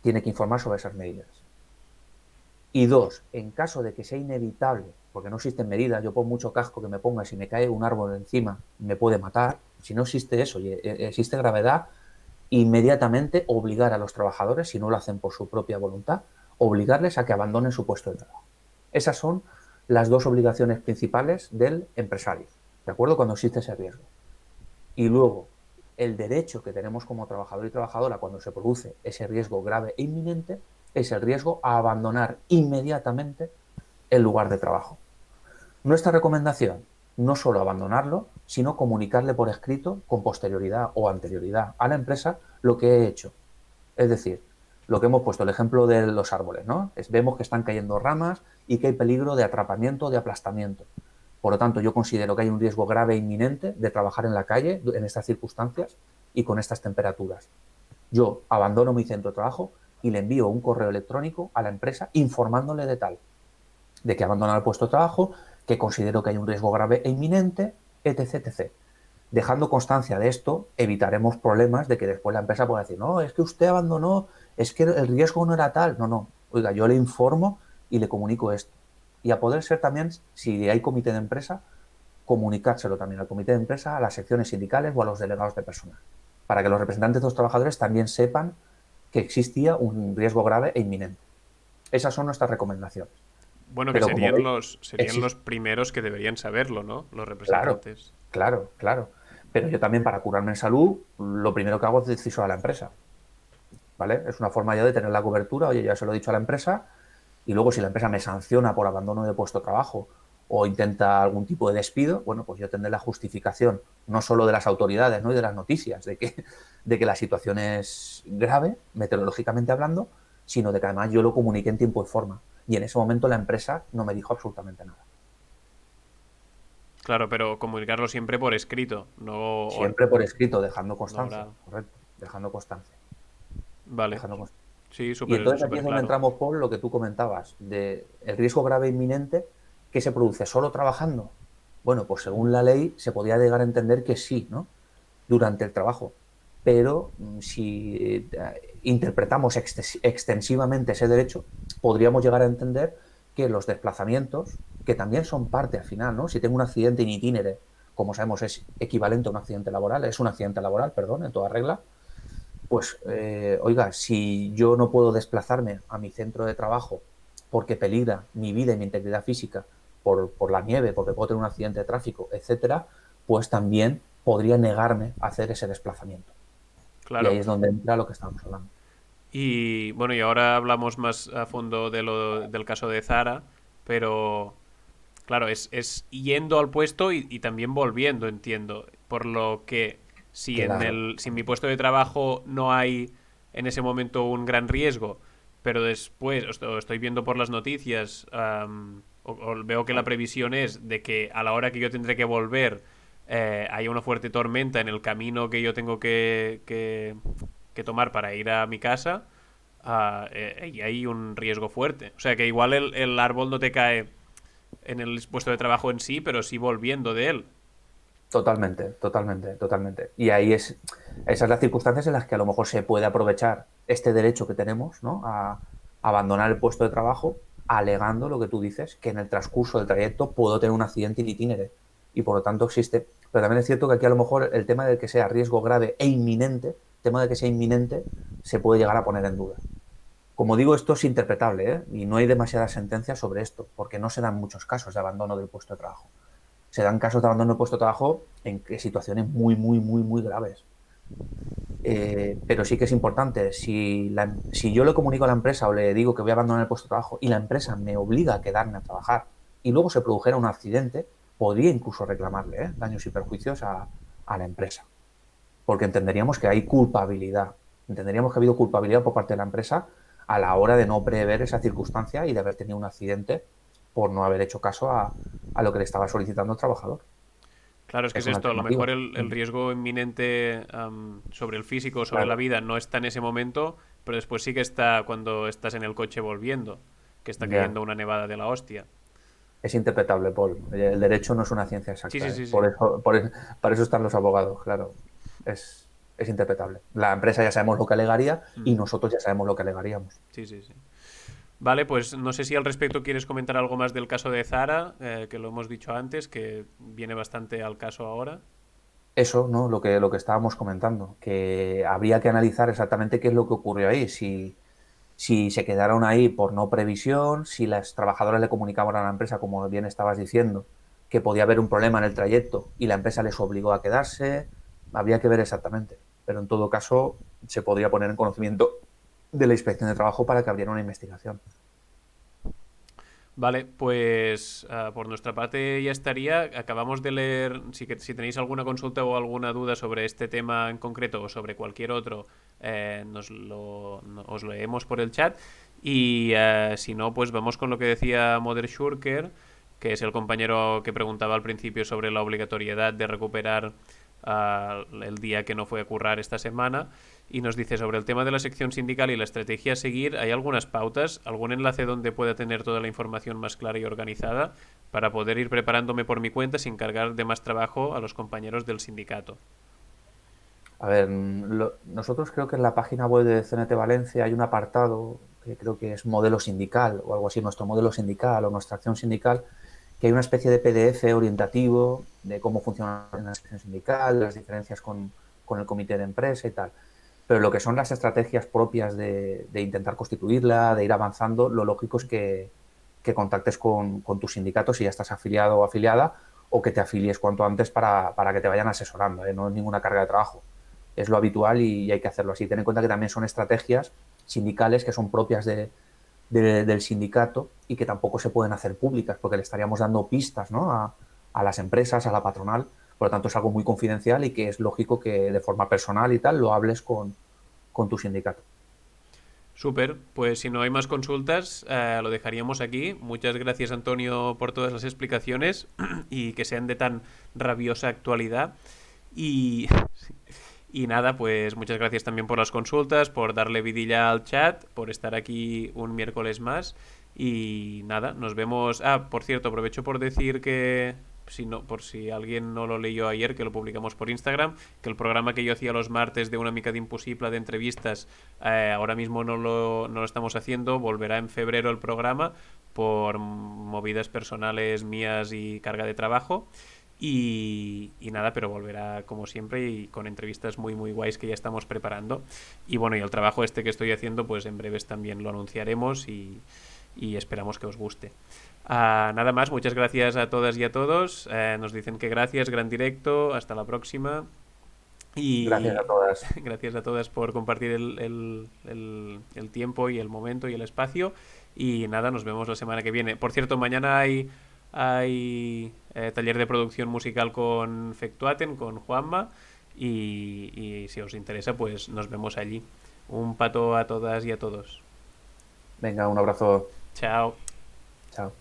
S2: tiene que informar sobre esas medidas. Y dos, en caso de que sea inevitable, porque no existen medidas, yo por mucho casco que me ponga, si me cae un árbol encima, me puede matar. Si no existe eso y existe gravedad, inmediatamente obligar a los trabajadores, si no lo hacen por su propia voluntad, obligarles a que abandonen su puesto de trabajo. Esas son las dos obligaciones principales del empresario, ¿de acuerdo? Cuando existe ese riesgo. Y luego, el derecho que tenemos como trabajador y trabajadora cuando se produce ese riesgo grave e inminente es el riesgo a abandonar inmediatamente el lugar de trabajo. Nuestra recomendación, no solo abandonarlo, sino comunicarle por escrito con posterioridad o anterioridad a la empresa lo que he hecho. Es decir, lo que hemos puesto, el ejemplo de los árboles, ¿no? Vemos que están cayendo ramas y que hay peligro de atrapamiento, de aplastamiento. Por lo tanto, yo considero que hay un riesgo grave e inminente de trabajar en la calle en estas circunstancias y con estas temperaturas. Yo abandono mi centro de trabajo y le envío un correo electrónico a la empresa informándole de tal, de que abandona el puesto de trabajo, que considero que hay un riesgo grave e inminente, etc, etc. Dejando constancia de esto, evitaremos problemas de que después la empresa pueda decir, no, es que usted abandonó, es que el riesgo no era tal. No, no. Oiga, yo le informo y le comunico esto. Y a poder ser también, si hay comité de empresa, comunicárselo también al comité de empresa, a las secciones sindicales o a los delegados de personal, para que los representantes de los trabajadores también sepan que existía un riesgo grave e inminente. Esas son nuestras recomendaciones.
S1: Bueno, que
S2: Pero como veis,
S1: serían los primeros que deberían saberlo, ¿no? Los
S2: claro,
S1: representantes.
S2: claro, claro. Pero yo también, para curarme en salud, lo primero que hago es decírselo a la empresa, ¿vale? Es una forma ya de tener la cobertura. Oye, ya se lo he dicho a la empresa, y luego si la empresa me sanciona por abandono de puesto de trabajo o intenta algún tipo de despido, bueno, pues yo tendré la justificación no solo de las autoridades, ¿no?, y de las noticias de que la situación es grave, meteorológicamente hablando, sino de que además yo lo comuniqué en tiempo y forma. Y en ese momento la empresa no me dijo absolutamente nada.
S1: Claro, pero comunicarlo siempre por escrito, no,
S2: Siempre por escrito, dejando
S1: no
S2: constancia,
S1: habrá...
S2: correcto, dejando constancia,
S1: Vale,
S2: dejando constancia.
S1: sí,
S2: Y
S1: súper
S2: entonces aquí
S1: súper
S2: es donde
S1: claro.
S2: entramos por lo que tú comentabas, de el riesgo grave e inminente que se produce solo trabajando. Bueno, pues según la ley se podría llegar a entender que sí, ¿no? Durante el trabajo. Pero si interpretamos extensivamente ese derecho, podríamos llegar a entender que los desplazamientos, que también son parte al final, ¿no? Si tengo un accidente in itinere, como sabemos es equivalente a un accidente laboral, es un accidente laboral, perdón, en toda regla, pues, oiga, si yo no puedo desplazarme a mi centro de trabajo porque peligra mi vida y mi integridad física por la nieve, porque puedo tener un accidente de tráfico, etcétera, pues también podría negarme a hacer ese desplazamiento. Y
S1: Claro.
S2: ahí es donde entra lo que estábamos hablando.
S1: Y bueno, y ahora hablamos más a fondo del caso de Zara, pero claro, es yendo al puesto y también volviendo, entiendo. Por lo que
S2: Claro,
S1: si en mi puesto de trabajo no hay en ese momento un gran riesgo, pero después o estoy viendo por las noticias, o veo que la previsión es de que a la hora que yo tendré que volver haya una fuerte tormenta en el camino que yo tengo que tomar para ir a mi casa, y hay un riesgo fuerte. O sea que igual el árbol no te cae en el puesto de trabajo en sí, pero sí volviendo de él.
S2: totalmente, totalmente, totalmente. Y ahí esas las circunstancias en las que a lo mejor se puede aprovechar este derecho que tenemos, ¿no?, a abandonar el puesto de trabajo, alegando lo que tú dices, que en el transcurso del trayecto puedo tener un accidente in itinere y por lo tanto existe. Pero también es cierto que aquí a lo mejor el tema de que sea riesgo grave e inminente, el tema de que sea inminente, se puede llegar a poner en duda. Como digo, esto es interpretable, ¿eh? Y no hay demasiadas sentencias sobre esto, porque no se dan muchos casos de abandono del puesto de trabajo. Se dan casos de abandono del puesto de trabajo en situaciones muy, muy, muy, muy graves. Pero sí que es importante, si yo le comunico a la empresa o le digo que voy a abandonar el puesto de trabajo y la empresa me obliga a quedarme a trabajar y luego se produjera un accidente, podría incluso reclamarle daños y perjuicios a la empresa, porque entenderíamos que hay culpabilidad, entenderíamos que ha habido culpabilidad por parte de la empresa a la hora de no prever esa circunstancia y de haber tenido un accidente por no haber hecho caso a lo que le estaba solicitando el trabajador.
S1: Claro, es que
S2: Es
S1: es
S2: una
S1: esto. A lo
S2: alternativa.
S1: mejor el riesgo inminente sobre el físico, sobre la
S2: Claro,
S1: vida, no está en ese momento, pero después sí que está cuando estás en el coche volviendo, que está
S2: ya.
S1: cayendo una nevada de la hostia.
S2: Es interpretable, Paul. El derecho no es una ciencia
S1: Sí,
S2: exacta,
S1: sí,
S2: ¿eh?
S1: sí, sí.
S2: Para eso están los abogados, claro. Es interpretable. La empresa ya sabemos lo que alegaría y
S1: Mm,
S2: nosotros ya sabemos lo que alegaríamos.
S1: sí, sí, sí. Vale, pues no sé si al respecto quieres comentar algo más del caso de Zara, que lo hemos dicho antes, que viene bastante al caso ahora.
S2: Eso, ¿no? Lo que estábamos comentando, que habría que analizar exactamente qué es lo que ocurrió ahí, si se quedaron ahí por no previsión, si las trabajadoras le comunicaban a la empresa, como bien estabas diciendo, que podía haber un problema en el trayecto y la empresa les obligó a quedarse, habría que ver exactamente. Pero en todo caso, se podría poner en conocimiento de la inspección de trabajo para que abriera una investigación.
S1: Vale, pues por nuestra parte ya estaría. Acabamos de leer, si tenéis alguna consulta o alguna duda sobre este tema en concreto o sobre cualquier otro, os lo leemos por el chat. Y si no, pues vamos con lo que decía Moder Schurker, que es el compañero que preguntaba al principio sobre la obligatoriedad de recuperar el día que no fue a currar esta semana. Y nos dice sobre el tema de la sección sindical y la estrategia a seguir, hay algunas pautas, algún enlace donde pueda tener toda la información más clara y organizada para poder ir preparándome por mi cuenta sin cargar de más trabajo a los compañeros del sindicato.
S2: A ver, nosotros creo que en la página web de CNT Valencia hay un apartado que creo que es modelo sindical o algo así, nuestro modelo sindical o nuestra acción sindical, que hay una especie de PDF orientativo de cómo funciona la sección sindical, las diferencias con el comité de empresa y tal. Pero lo que son las estrategias propias de intentar constituirla, de ir avanzando, lo lógico es que contactes con tu sindicato si ya estás afiliado o afiliada o que te afilies cuanto antes para que te vayan asesorando, ¿eh? No es ninguna carga de trabajo. Es lo habitual y hay que hacerlo así. Ten en cuenta que también son estrategias sindicales que son propias del sindicato y que tampoco se pueden hacer públicas porque le estaríamos dando pistas, ¿no? a las empresas, a la patronal. Por lo tanto, es algo muy confidencial y que es lógico que de forma personal y tal lo hables con tu sindicato.
S1: Súper, pues si no hay más consultas, lo dejaríamos aquí. Muchas gracias Antonio por todas las explicaciones y que sean de tan rabiosa actualidad. Y, y nada, pues muchas gracias también por las consultas, por darle vidilla al chat, por estar aquí un miércoles más. Y nada, nos vemos. Ah, por cierto, aprovecho por decir que, si no, por si alguien no lo leyó ayer, que lo publicamos por Instagram, que el programa que yo hacía los martes de Una mica d'impossible de entrevistas, ahora mismo no lo estamos haciendo, volverá en febrero el programa por movidas personales mías y carga de trabajo. Y nada, pero volverá como siempre y con entrevistas muy muy guays que ya estamos preparando. Y bueno, y el trabajo este que estoy haciendo, pues en breves también lo anunciaremos y esperamos que os guste. Nada más, muchas gracias a todas y a todos. Nos dicen que gracias, gran directo, hasta la próxima.
S2: Gracias a
S1: Y
S2: todas.
S1: gracias a todas por compartir el tiempo y el momento y el espacio. Y nada, nos vemos la semana que viene. Por cierto, mañana hay taller de producción musical con Fectuaten, con Juanma. Y si os interesa, pues nos vemos allí. Un pato a todas y a todos.
S2: Venga, un abrazo.
S1: Chao.
S2: Chao.